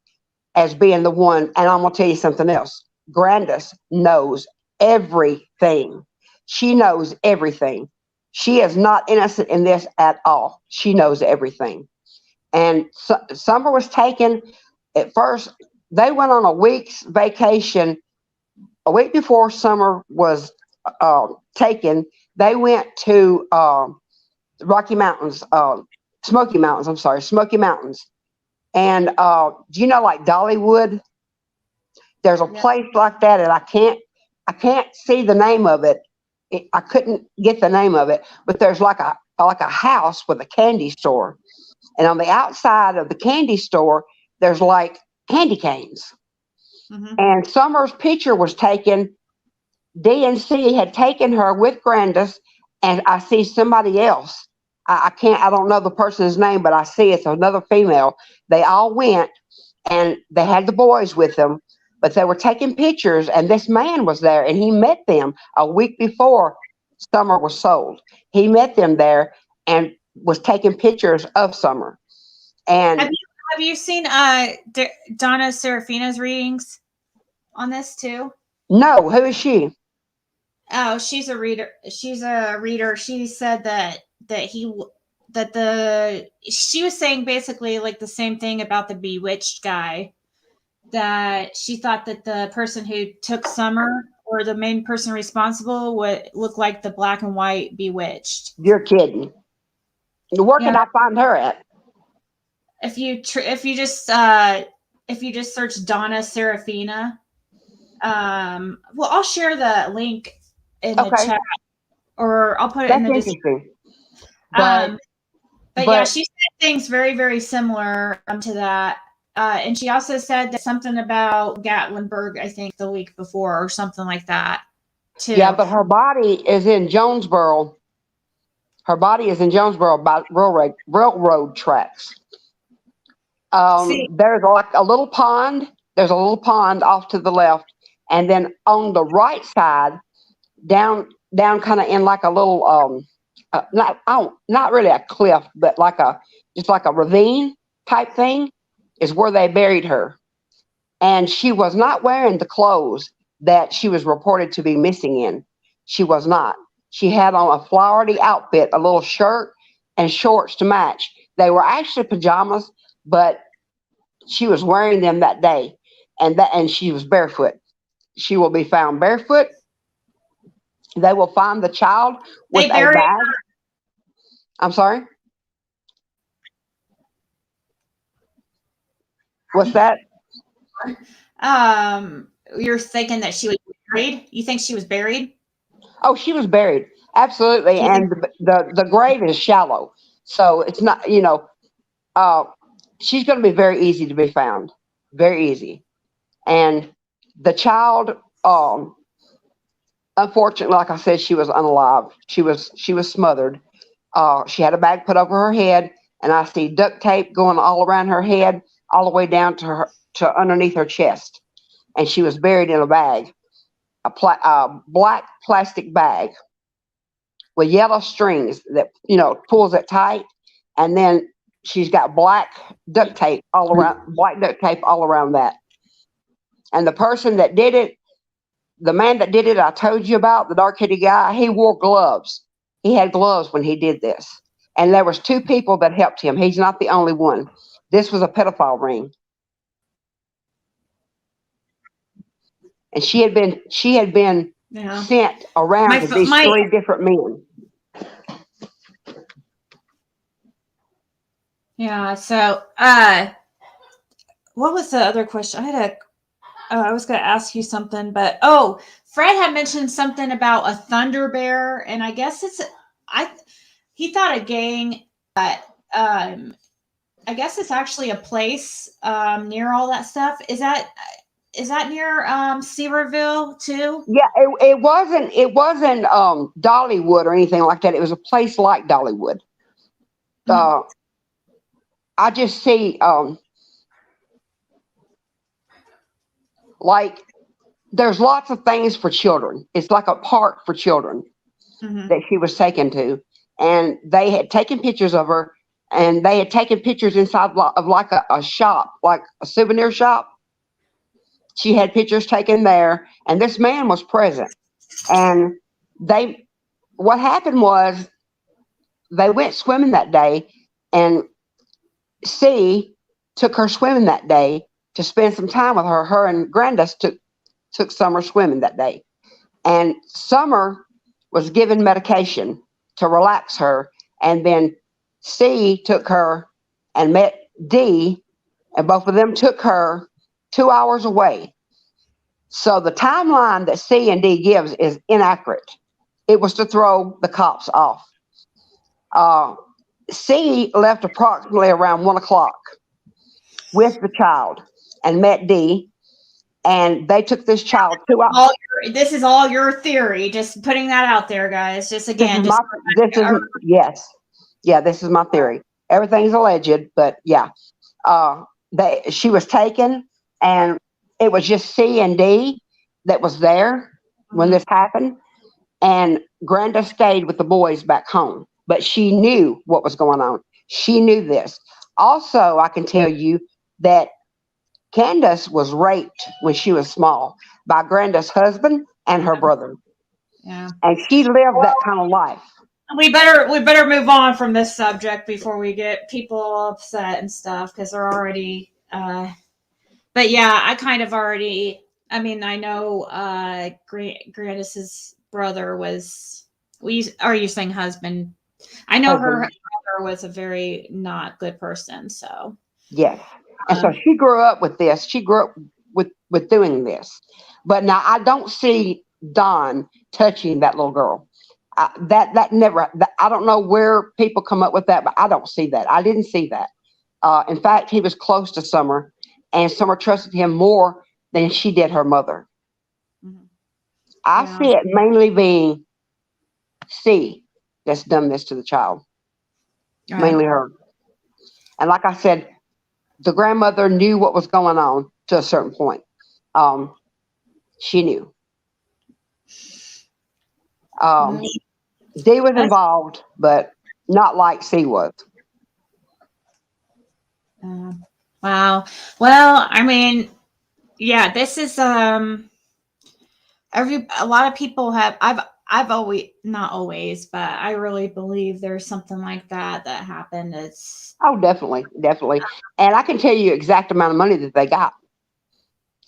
as being the one. And I'm going to tell you something else. Grandis knows everything. She knows everything. She is not innocent in this at all. She knows everything. And Summer was taken at first. They went on a week's vacation a week before Summer was taken. They went to Rocky Mountains, Smoky Mountains. I'm sorry, Smoky Mountains. And do you know, like Dollywood? There's a place like that, and I can't see the name of it. I couldn't get the name of it, but there's like a house with a candy store, and on the outside of the candy store, there's like candy canes. Mm-hmm. And Summer's picture was taken. DNC had taken her with Grandis, and I see somebody else. I don't know the person's name, but I see it's another female. They all went, and they had the boys with them, but they were taking pictures, and this man was there, and he met them a week before Summer was sold. He met them there and was taking pictures of Summer. And have you seen Donna Serafina's readings on this too? No, who is she? Oh, she's a reader. She said she was saying basically like the same thing about the bewitched guy, that she thought that the person who took Summer, or the main person responsible, would look like the black and white bewitched. You're kidding. Where can I find her at? If you just search Donna Serafina, well, I'll share the link in the chat, or I'll put it in the description. But yeah, she said things very, very similar to that. And she also said that something about Gatlinburg, I think, the week before, or something like that, too. Yeah, but her body is in Jonesboro. Her body is in Jonesboro by railroad tracks. There's like a little pond. There's a little pond off to the left, and then on the right side, down kind of in like a little not really a cliff, but just like a ravine type thing, is where they buried her. And she was not wearing the clothes that she was reported to be missing in. She was not. She had on a flowery outfit, a little shirt and shorts to match. They were actually pajamas, but she was wearing them that day, and she was barefoot. She will be found barefoot. They will find the child with a bag. I'm sorry? What's that? You're thinking that she was buried? You think she was buried? Oh, she was buried. Absolutely. And the grave is shallow. So it's not, she's going to be very easy to be found. Very easy. And the child, unfortunately, like I said, she was unalive. She was smothered. She had a bag put over her head, and I see duct tape going all around her head, all the way down to underneath her chest. And she was buried in a bag, a black plastic bag with yellow strings that, pulls it tight. And then she's got black duct tape all around that. And the person that did it, the man that did it, I told you about, the dark-headed guy, he wore gloves. He had gloves when he did this. And there was 2 people that helped him. He's not the only one. This was a pedophile ring. And she had been sent around to these 3 different men. Yeah. So, what was the other question? I was going to ask you something, but Fred had mentioned something about a thunder bear, and I guess he thought a gang, but I guess it's actually a place near all that stuff. Is that near Seaverville too? Yeah, it wasn't Dollywood or anything like that. It was a place like Dollywood. I just see like there's lots of things for children. It's like a park for children that she was taken to, and they had taken pictures of her, and they had taken pictures inside of like a shop, like a souvenir shop. She had pictures taken there, and this man was present. And what happened was they went swimming that day, and C took her swimming that day to spend some time with her. Her and Grandis took Summer swimming that day. And Summer was given medication to relax her. And then C took her and met D, and both of them took her 2 hours away. So the timeline that C and D gives is inaccurate. It was to throw the cops off. C left approximately around 1 o'clock with the child and met D, and they took this child 2 hours. This is all your theory. Just putting that out there, guys. Just again, this is my theory. Everything's alleged, but yeah, she was taken, and it was just C and D that was there when this happened, and Granda stayed with the boys back home. But she knew what was going on. She knew this. Also, I can tell you that Candace was raped when she was small by Granda's husband and her brother. Yeah. And she lived that kind of life. We better move on from this subject before we get people upset and stuff, because they're already but yeah, I kind of already, I mean, I know Grandis's brother was, are you saying husband? I know her brother was a very not good person, so. Yes. And so she grew up with this. She grew up with doing this. But now I don't see Don touching that little girl. That never, I don't know where people come up with that, but I don't see that. I didn't see that. In fact, he was close to Summer, and Summer trusted him more than she did her mother. Mm-hmm. I see it mainly being C that's done this to the child. Right. Mainly her. And like I said, the grandmother knew what was going on to a certain point. She knew. D was involved, but not like C was. Wow. Well, I mean, yeah, this is a lot of people have, I've always, not always, but I really believe there's something like that happened. It's definitely. And I can tell you exact amount of money that they got.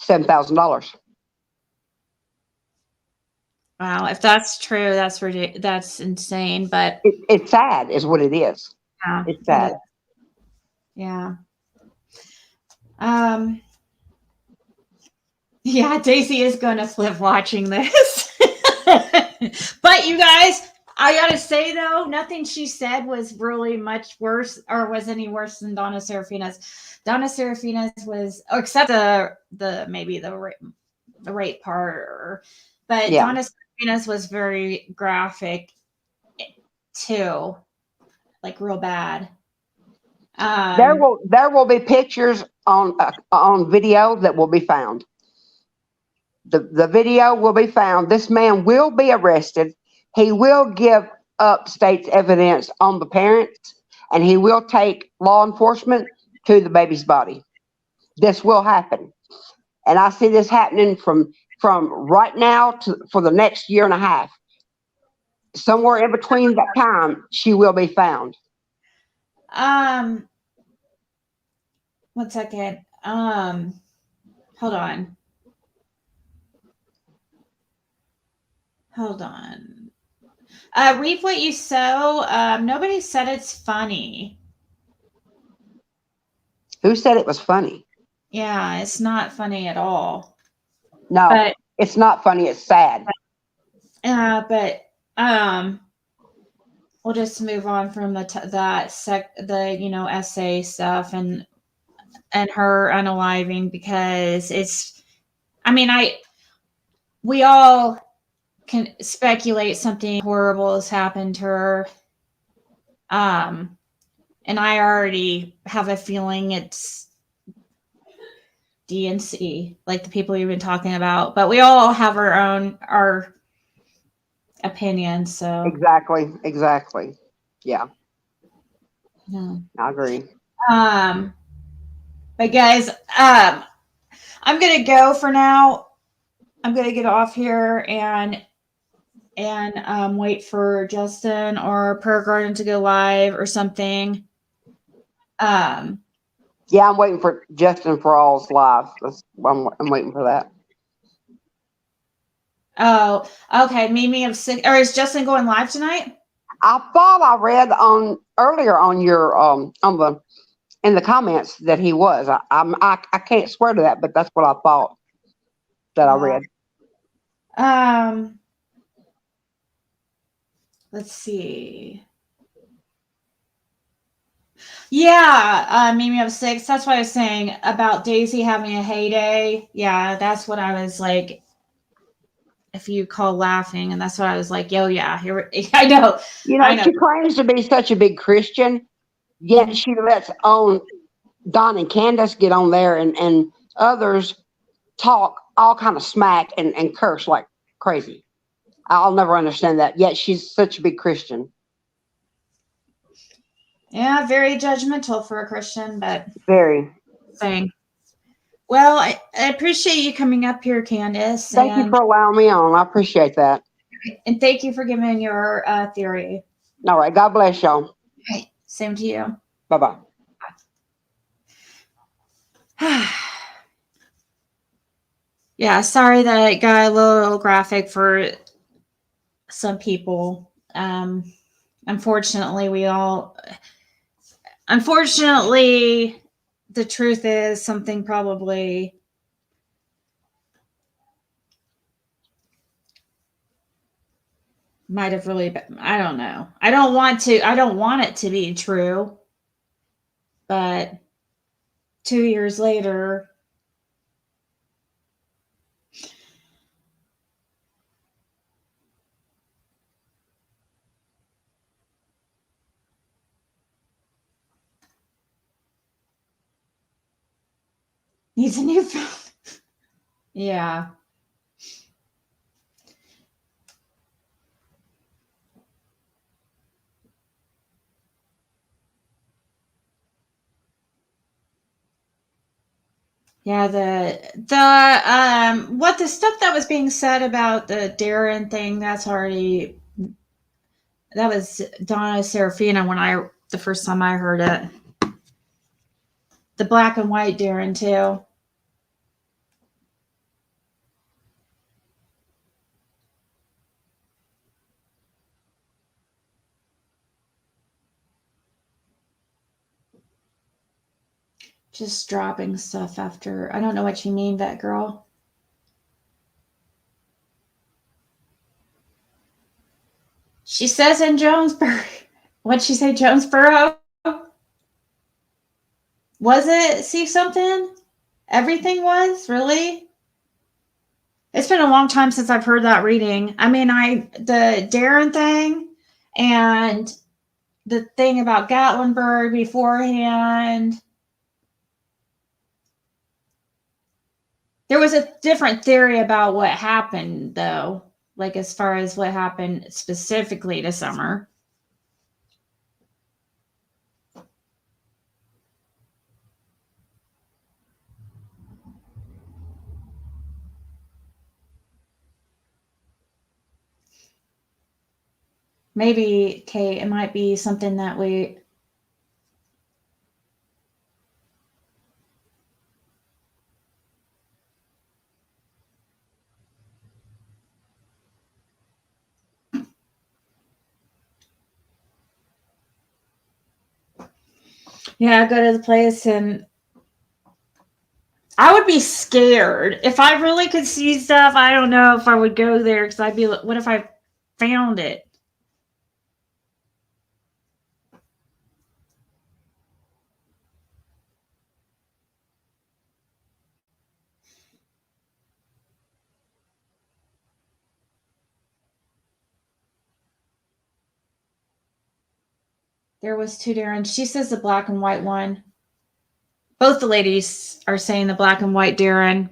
$7,000. Wow, if that's true, that's insane. But it's sad, is what it is. Yeah, it's sad. Yeah. Yeah, Daisy is gonna flip watching this. But you guys, I gotta say though, nothing she said was really much worse, or was any worse than Donna Serafina's. Donna Serafina's was, except the maybe the rape part, but yeah. Donna Serafina's was very graphic too, like real bad. There will be pictures on video that will be found. The video will be found. This man will be arrested. He will give up state's evidence on the parents, and he will take law enforcement to the baby's body. This will happen. And I see this happening from right now to for the next year and a half. Somewhere in between that time, she will be found. 1 second. Hold on. Hold on. Reap what you sow. Nobody said it's funny. Who said it was funny? Yeah, it's not funny at all. No, But it's not funny. It's sad. We'll just move on from the essay stuff and her unaliving, because we all can speculate something horrible has happened to her. And I already have a feeling it's DNC, like the people you've been talking about, but we all have our opinions. So Exactly. Yeah, yeah. I agree. But guys, I'm gonna go for now. I'm gonna get off here and wait for Justin or Prayer Garden to go live or something. Yeah, I'm waiting for Justin for All's live. I'm waiting for that. Oh, okay. Mimi of six, or is Justin going live tonight? I thought I read earlier on your in the comments that he was. I can't swear to that, but that's what I thought that I read. Let's see. Yeah, Mimi of six. That's what I was saying about Daisy having a heyday. Yeah, that's what I was like. If you call laughing, and that's what I was like. Yo, yeah, here. I know. I know. She claims to be such a big Christian, yet she lets Don and Candace get on there, and others talk all kind of smack and curse like crazy. I'll never understand that. Yet she's such a big Christian. Yeah, very judgmental for a Christian, but Very. thing. Well, I appreciate you coming up here, Candace. Thank you for allowing me on. I appreciate that. And thank you for giving your theory. All right. God bless y'all. Right. Same to you. Bye-bye. Yeah, sorry that it got a little graphic for some people. Unfortunately, the truth is something probably might have really been, I don't know. I don't want it to be true. But 2 years later, needs a new phone. Yeah. Yeah, the stuff that was being said about the Darren thing, that was Donna Serafina the first time I heard it. The black and white Darren too. Just dropping stuff after. I don't know what you mean, that girl. She says in Jonesboro. What'd she say, Jonesboro? Was it see something? Everything was? Really? It's been a long time since I've heard that reading. I mean, the Darren thing and the thing about Gatlinburg beforehand. There was a different theory about what happened, though, like as far as what happened specifically to Summer. Maybe, Kate, it might be something that we. Yeah, go to the place and I would be scared. If I really could see stuff, I don't know if I would go there because I'd be like, what if I found it? There was two Darren. She says the black and white one. Both the ladies are saying the black and white Darren.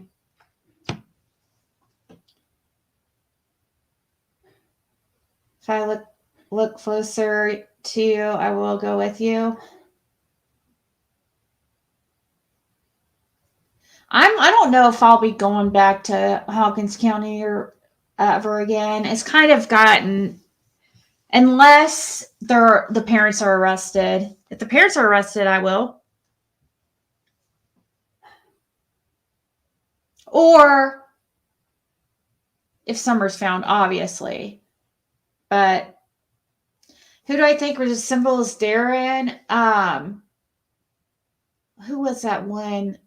If I look closer to you, I will go with you. I don't know if I'll be going back to Hawkins County or ever again. It's kind of gotten, unless the parents are arrested. If the parents are arrested, I will. Or if Summer's found, obviously. But who do I think was as simple as Darren? Who was that one?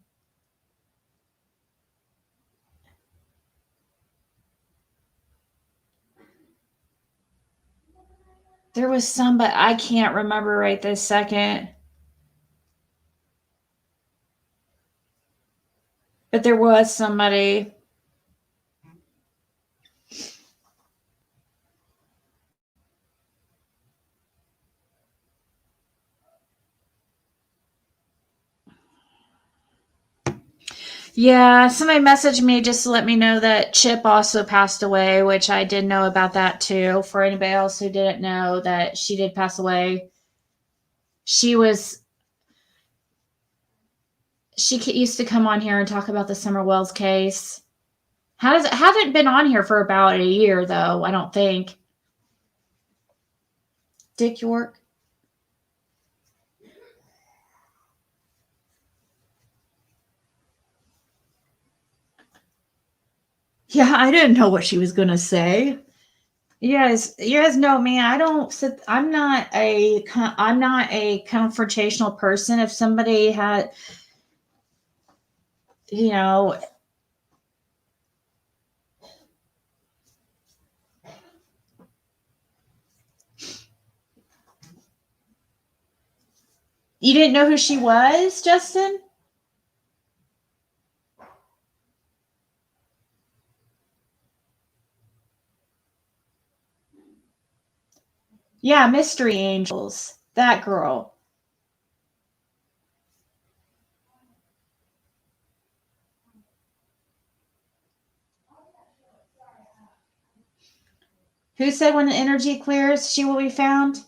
There was some, but I can't remember right this second. But there was somebody. Yeah, somebody messaged me just to let me know that Chip also passed away, which I did know about that too. For anybody else who didn't know that she did pass away, she used to come on here and talk about the Summer Wells case. Haven't been on here for about a year though, I don't think. Dick York. Yeah, I didn't know what she was gonna say. You guys know me. I'm not a confrontational person. If somebody had, you know, you didn't know who she was, Justin? Yeah, Mystery Angels. That girl. Who said when the energy clears, she will be found?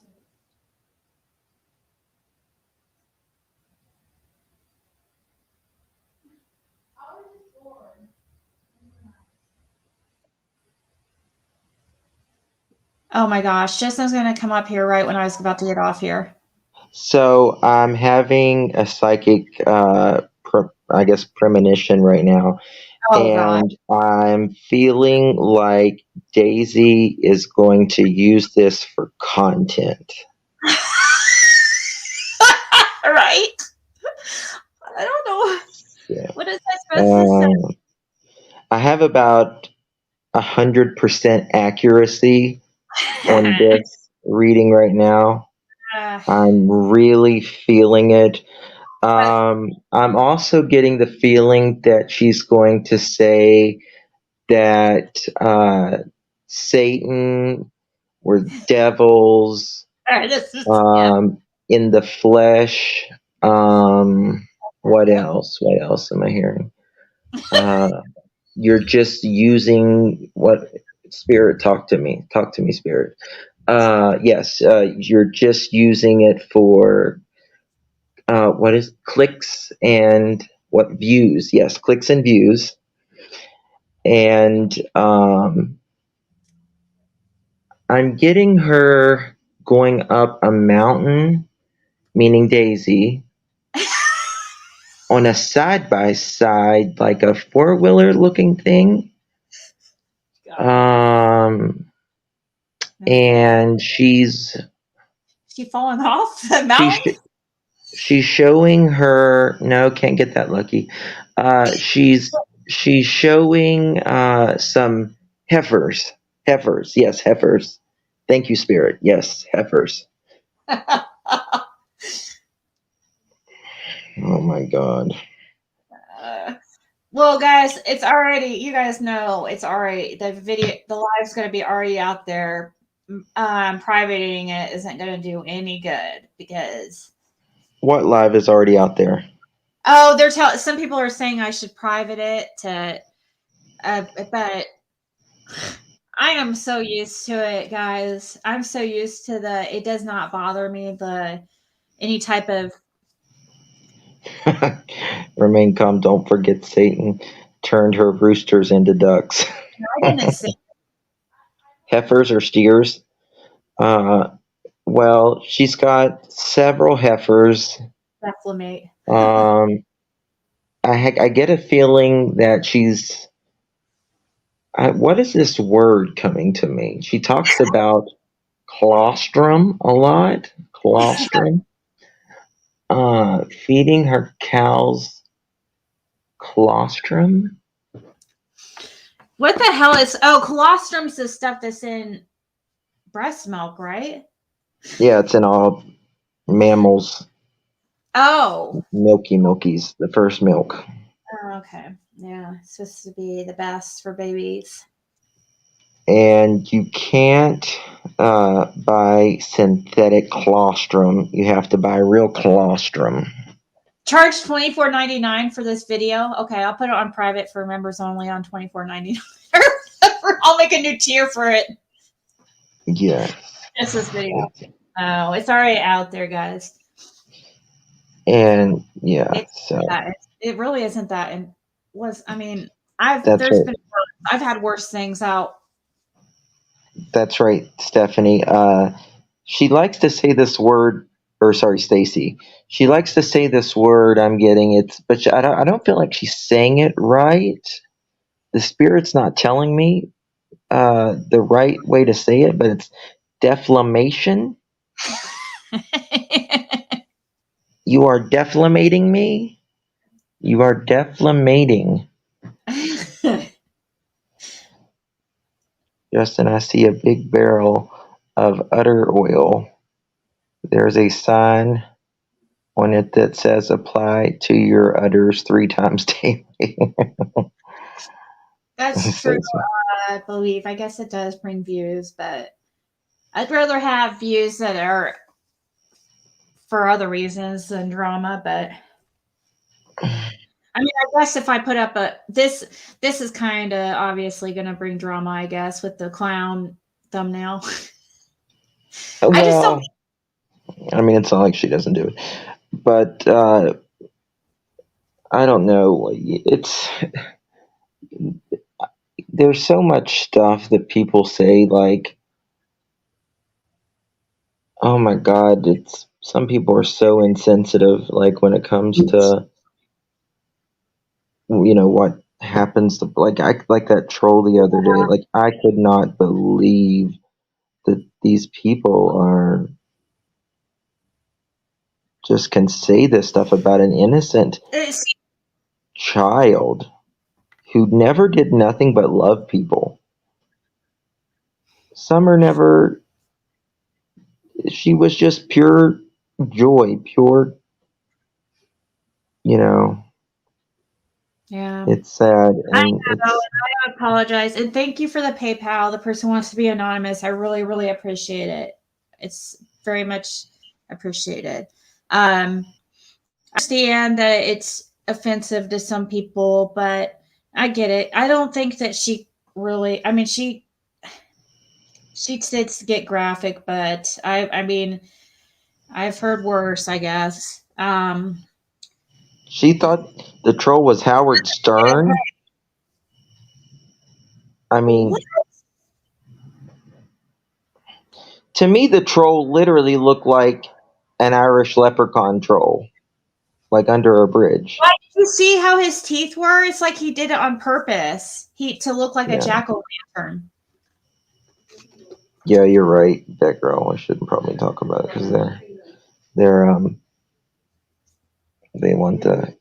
Oh my gosh, Justin's going to come up here right when I was about to get off here. So I'm having a psychic, I guess, premonition right now. Oh God. And I'm feeling like Daisy is going to use this for content. Right? I don't know. Yeah. What is I supposed to say? I have about 100% accuracy on this reading right now. I'm really feeling it. I'm also getting the feeling that she's going to say that Satan were devils in the flesh. What else? What else am I hearing? You're just using what Spirit, talk to me. Talk to me, Spirit. Yes, you're just using it for what is clicks and what views? Yes, clicks and views. And I'm getting her going up a mountain, meaning Daisy, on a side by side, like a 4-wheeler looking thing. And she's She falling off the she's mountain? she's showing her. No, can't get that lucky. She's showing some heifers. Heifers, yes, heifers. Thank you, Spirit. Yes, heifers. Oh my God. Well, guys, it's already. You guys know it's already the live's going to be already out there. Privating it isn't going to do any good because. What live is already out there? Oh, they're telling. Some people are saying I should private it to, but I am so used to it, guys. I'm so used to it does not bother me any type of. Remain calm. Don't forget Satan turned her roosters into ducks. I didn't say Heifers or steers? Well, she's got several heifers. deflamate. I get a feeling that she's. What is this word coming to me? She talks about colostrum a lot. Colostrum. Feeding her cows colostrum. What the hell is? Oh, colostrum's the stuff that's in breast milk, right? Yeah, it's in all mammals. Oh. Milkies, the first milk. Oh, okay. Yeah, it's supposed to be the best for babies. And you can't buy synthetic colostrum. You have to buy real colostrum. Charge $24.99 for this video. Okay, I'll put it on private for members only on $24.99. I'll make a new tier for it. Yeah. Just this video. Oh, it's already out there, guys. And yeah, it really isn't that. And I've had worse things out. That's right, Stephanie. She likes to say this word, or sorry, Stacy. She likes to say this word. I'm getting it, but I don't feel like she's saying it right. The Spirit's not telling me the right way to say it, but it's deflamation. You are deflamating me. You are deflamating. Justin, I see a big barrel of udder oil. There's a sign on it that says apply to your udders 3 times daily. That's true, I believe. I guess it does bring views, but I'd rather have views that are for other reasons than drama. But I guess if I put up this is kind of obviously going to bring drama, I guess, with the clown thumbnail. Well, it's not like she doesn't do it, but I don't know. There's so much stuff that people say, like, oh my God, some people are so insensitive, like when it comes to, what happens to, like that troll the other day. Like, I could not believe that these people are just can say this stuff about an innocent child who never did nothing but love people. Summer never. She was just pure joy, pure. Yeah, it's sad. I know, and I apologize, and thank you for the PayPal. The person wants to be anonymous. I really, really appreciate it. It's very much appreciated. I understand that it's offensive to some people, but I get it. I don't think that she really. She did get graphic, but I've heard worse, I guess. She thought the troll was Howard Stern. I mean, To me, the troll literally looked like an Irish leprechaun troll, like under a bridge. Why did you see how his teeth were? It's like he did it on purpose. To look like a Yeah. jack-o'-lantern. Yeah, you're right, that girl. I shouldn't probably talk about it because they want to.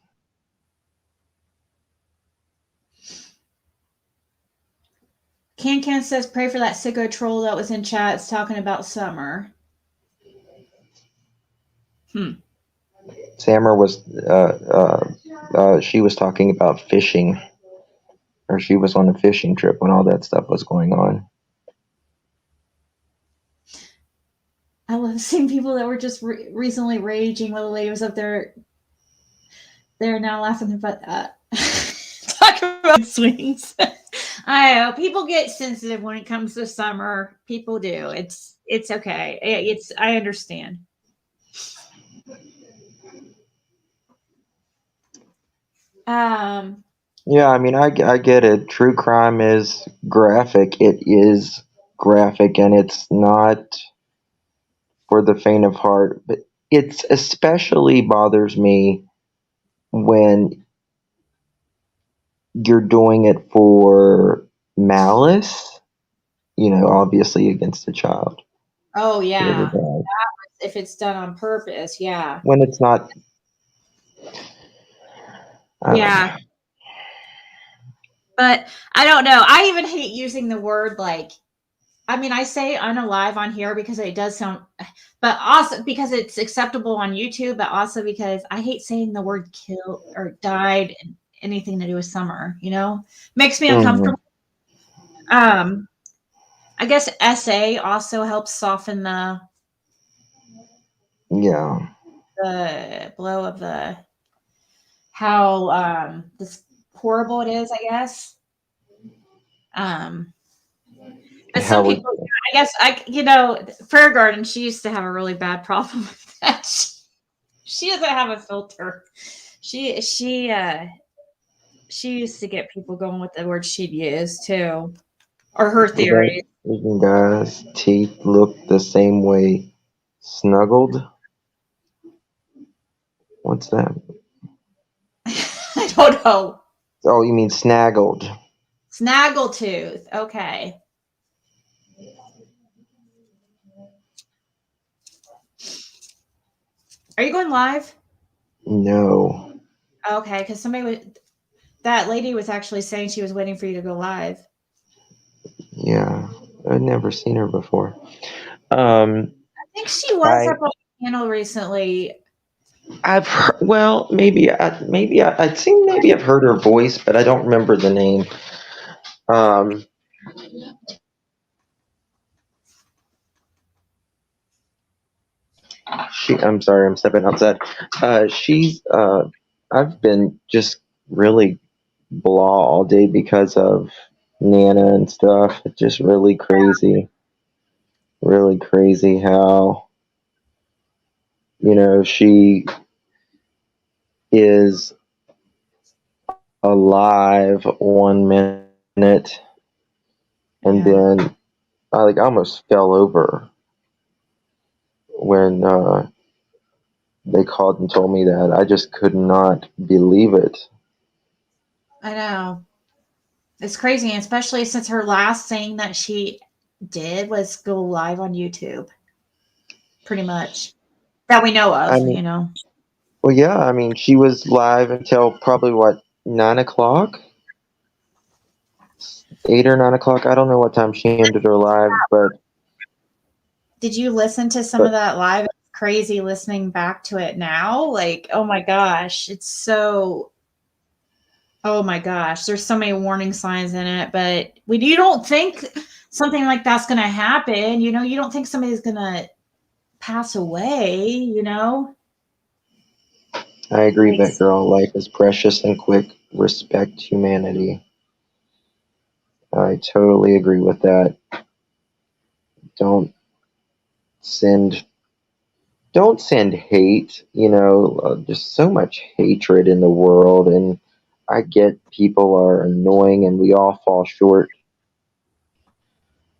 Can says, pray for that sicko troll that was in chat. It's talking about summer. Sammer was she was talking about fishing, or she was on a fishing trip when all that stuff was going on. I love seeing people that were just recently raging while the lady was up there. They're now laughing about talk about swings. I know people get sensitive when it comes to summer. People do. It's okay. I understand. Yeah, I mean, I get it. True crime is graphic. It is graphic, and it's not for the faint of heart. But it's especially bothers me when you're doing it for malice. Obviously against a child. Oh yeah. If it's done on purpose, yeah. When it's not. Yeah. But I don't know. I even hate using the word I say unalive on here because it does sound, but also because it's acceptable on YouTube, but also because I hate saying the word killed or died and anything to do with summer, makes me uncomfortable. I guess SA also helps soften the blow of how this horrible it is, I guess. But some people, I guess, Fair Garden, she used to have a really bad problem with that. She doesn't have a filter. She used to get people going with the word she'd use too, or her theory. Guys' teeth look the same way. Snuggled. What's that? I don't know. Oh, you mean snaggled? Snaggletooth. Okay. Are you going live? No. Okay, because that lady was actually saying she was waiting for you to go live. Yeah, I'd never seen her before. I think she was up on the panel recently. I've heard, well, maybe I'd seen, maybe I've heard her voice, but I don't remember the name. I'm sorry, I'm stepping outside. I've been just really blah all day because of Nana and stuff. It's just really crazy how, she is alive 1 minute and then I almost fell over when they called and told me that. I just could not believe it. I know. It's crazy, especially since her last thing that she did was go live on YouTube. Pretty much. That we know of, Well, yeah, she was live until probably, 9 o'clock? 8 or 9 o'clock? I don't know what time she ended her live, but... Did you listen to some of that live? It's crazy listening back to it now. Oh my gosh, it's so... Oh my gosh, there's so many warning signs in it, but you don't think something like that's going to happen. You don't think somebody's going to pass away, I agree, Batgirl. Life is precious and quick. Respect humanity. I totally agree with that. Don't send hate. There's so much hatred in the world, and I get people are annoying, and we all fall short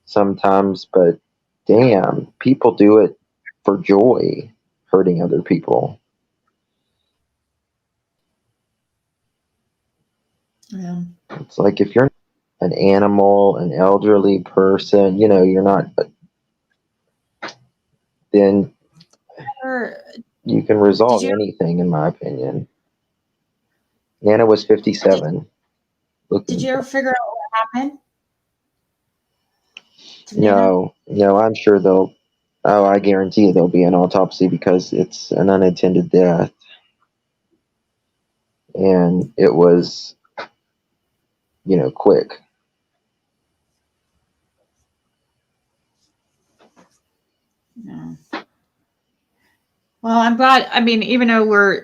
sometimes, but damn, people do it for joy, hurting other people. Yeah. It's like if you're an animal, an elderly person, you know, you're not, then Or you can did resolve you anything, in my opinion. Nana was 57. did Looking you ever back. figure out what happened to Nana? No, I'm sure they'll. Oh, I guarantee there'll be an autopsy because it's an unattended death, and it was, quick. No. Well, I'm glad. I mean, even though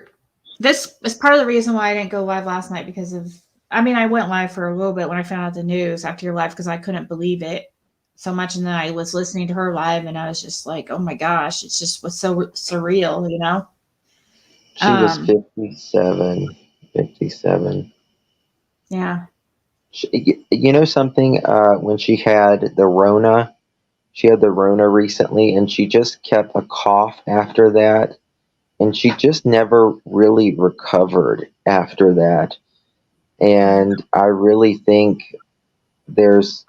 this is part of the reason why I didn't go live last night because of. I mean, I went live for a little bit when I found out the news after your live because I couldn't believe it so much, and then I was listening to her live, and I was just like, "Oh my gosh!" It's just was so surreal, you know. She was 57. 57. Yeah. You know something? When she had the Rona, she had the Rona recently, and she just kept a cough after that, and she just never really recovered after that. And I really think there's,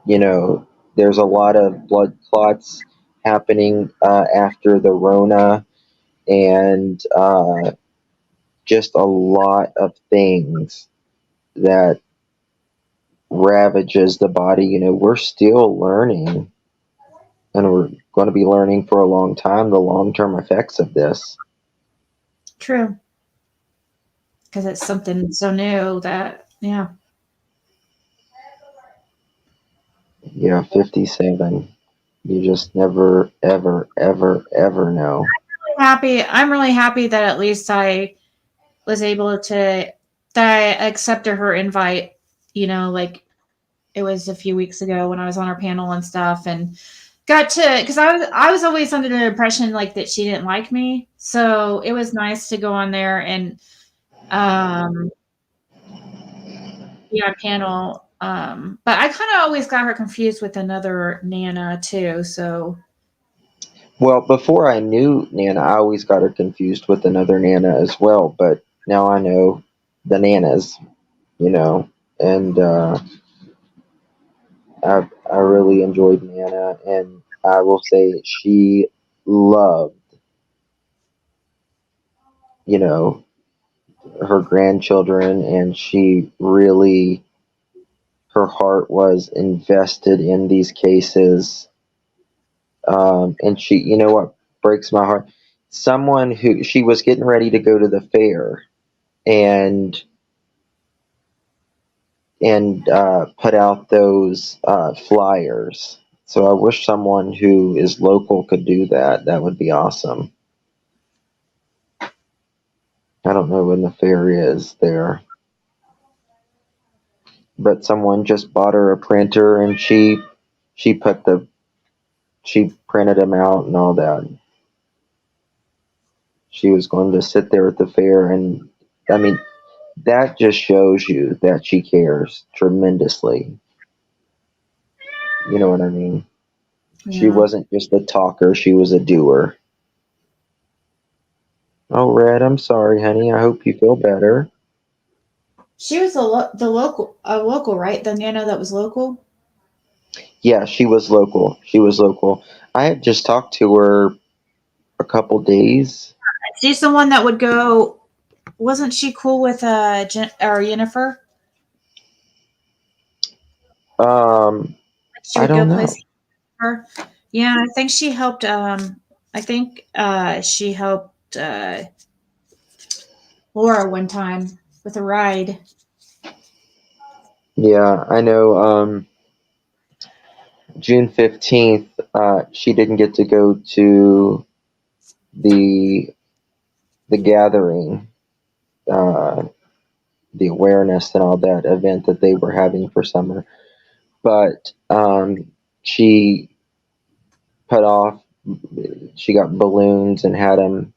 there's a lot of blood clots happening after the Rona, and just a lot of things that ravages the body. We're still learning, and we're going to be learning for a long time the long-term effects of this. True. Because it's something so new that yeah. Yeah, 57. You just never, ever, ever, ever know. I'm really happy that at least I was able to that I accepted her invite, like it was a few weeks ago when I was on her panel and stuff and got to because I was always under the impression like that she didn't like me. So it was nice to go on there and um be on panel. But I kind of always got her confused with another Nana too. So Well, before I knew Nana, I always got her confused with another Nana as well, but now I know the Nanas, and I really enjoyed Nana, and I will say she loved, you know, her grandchildren, and she really, her heart was invested in these cases. And she, what breaks my heart? Someone who she was getting ready to go to the fair and put out those flyers. So I wish someone who is local could do that. That would be awesome. I don't know when the fair is there, but someone just bought her a printer and she put she printed them out and all that. She was going to sit there at the fair, and I mean that just shows you that she cares tremendously. You know what I mean? She yeah. wasn't just a talker; she was a doer. Oh, Red, I'm sorry, honey. I hope you feel better. She was the local, right? The Nana that was local. Yeah, she was local. She was local. I had just talked to her a couple days. She's the one that would go. Wasn't she cool with or Jennifer? Um, She I would go don't know. places with her. Yeah, I think she helped. I think she helped Laura one time with a ride. Yeah, I know. June 15th, she didn't get to go to the gathering, uh, the awareness and all that event that they were having for summer. But she put off. She got balloons and had them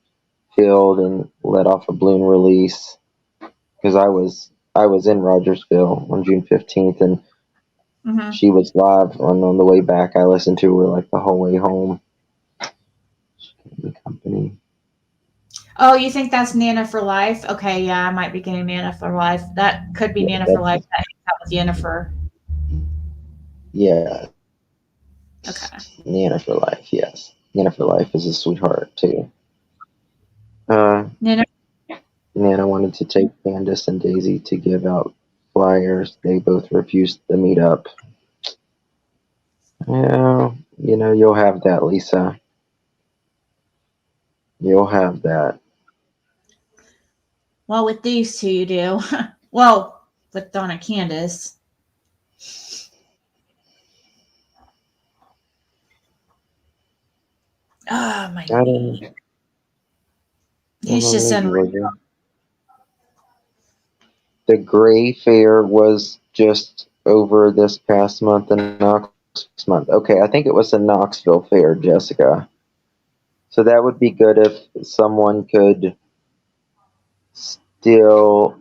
filled and let off a balloon release because I was in Rogersville on June 15th, and Mhm. She was live on the way back. I listened to her like the whole way home. She kept me company. Oh, you think that's Nana for life? Okay, yeah, I might be getting Nana for life. That could be Yeah, Nana for that's life. That hangs out with Yennefer. yes, Okay. Nana for life. Yes, Nana for life is a sweetheart too. Uh, Nana. Nana wanted to take Candace and Daisy to give out flyers. They both refused to meet up. Yeah, you'll have that, Lisa. You'll have that. Well, with these two, you do. Well, with Donna Candace. Ah, my I knee. don't, I He's don't just know, unreal. Georgia. The Gray Fair was just over this past month in Knox month. Okay, I think it was the Knoxville Fair, Jessica. So that would be good if someone could still.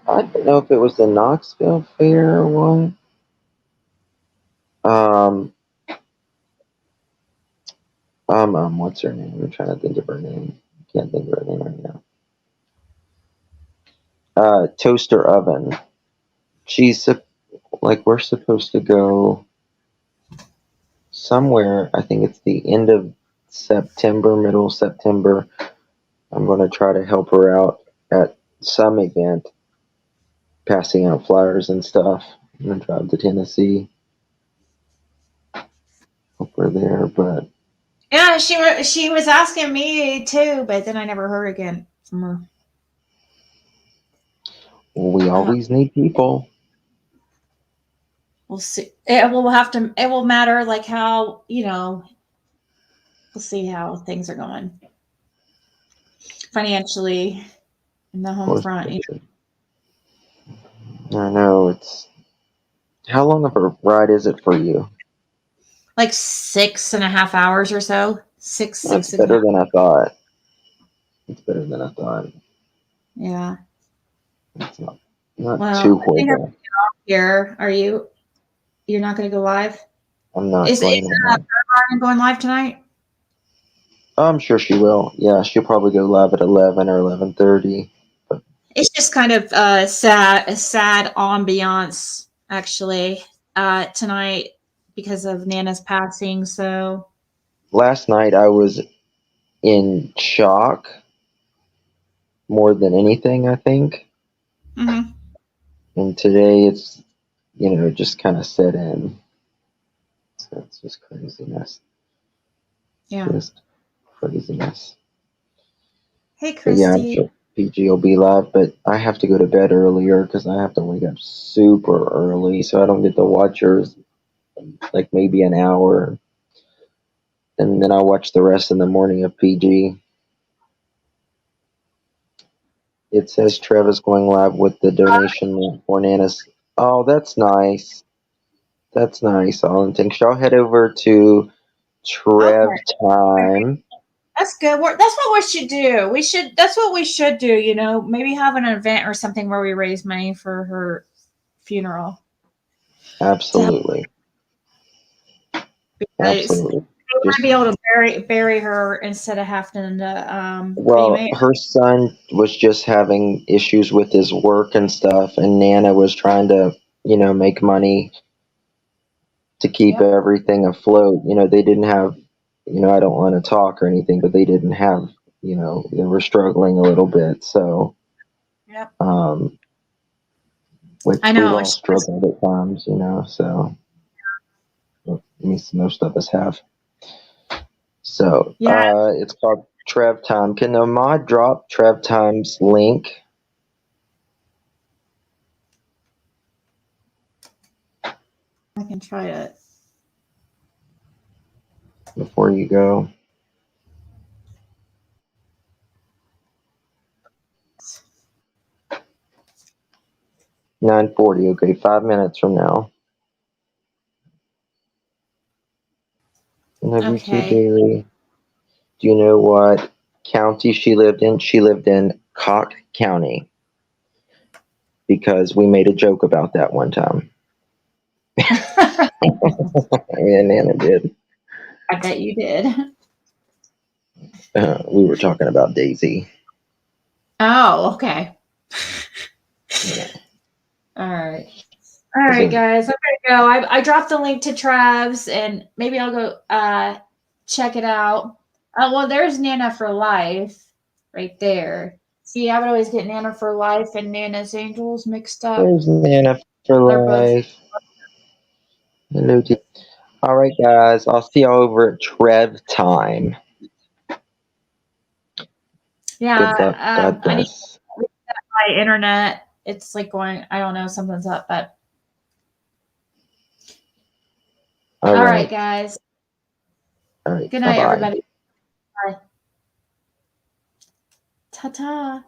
I don't know if it was the Knoxville Fair or what. Um, what's her name? I'm trying to think of her name. Can't think of her name right now. Toaster Oven. She's like we're supposed to go somewhere. I think it's the end of September, middle of September. I'm going to try to help her out at some event, passing out flyers and stuff. I'm going to drive to Tennessee. Hope we're there, but Yeah, she was asking me too, but then I never heard again from her. we Uh, always need people. we'll see. It will have to. It will matter, like how we'll see how things are going financially in the Of home course. front. I know it's. How long of a ride is it for you? Like 6.5 hours or so. Six, That's six and a better half. than I thought. It's better than I thought. Yeah. It's not Well, too I think I'm horrible. here. Are you? You're not going to go live? I'm not Is going to. Carmen going live tonight? I'm sure she will. Yeah, she'll probably go live at 11 or 11:30. But It's just kind of a sad ambiance actually tonight because of Nana's passing. So last night I was in shock more than anything, I think. mhm. And today it's, just kind of set in. So it's just craziness. Yeah. Just craziness. Hey, But yeah, I'm Christy. sure PG will be live, but I have to go to bed earlier because I have to wake up super early, so I don't get to watch yours like maybe an hour. And then I'll watch the rest in the morning of PG. It says Trev is going live with the donation link for Nana's. Oh, that's nice. That's nice, Alan. Thanks. Y'all head over to Trev Okay. Time. That's good. That's what we should do. That's what we should do. Maybe have an event or something where we raise money for her funeral to help Absolutely. because Absolutely. we want to Just be able to bury her instead of having to well, cremate. her son was just having issues with his work and stuff, and Nana was trying to, make money to keep Yep. everything afloat. They didn't have, I don't want to talk or anything, but they didn't have, they were struggling a little bit. So, Yep. um, which I we've know. all struggled at times, so most of us have. So, Yeah. it's called Trev Time. Can the mod drop Trev Time's link? I can try it. Before you go. 9:40. Okay, 5 minutes from now. Love you too, Okay. Daily. Do you know what county she lived in? She lived in Cock County. because we made a joke about that one time. Me and Nana did. I bet you did. We were talking about Daisy. Oh, okay. Yeah. All right. All right, guys. I'm gonna go. I dropped the link to Trav's, and maybe I'll go check it out. Well, there's Nana for Life right there. See, I would always get Nana for Life and Nana's Angels mixed up. There's Nana for They're both- Life. Hello, all right, guys. I'll see y'all over at Trev time. Yeah, Good luck. God I need bless. my internet. It's like going. I don't know. Something's up, but all right, guys. All right. Good night, Bye-bye. everybody. Bye. Ta-ta.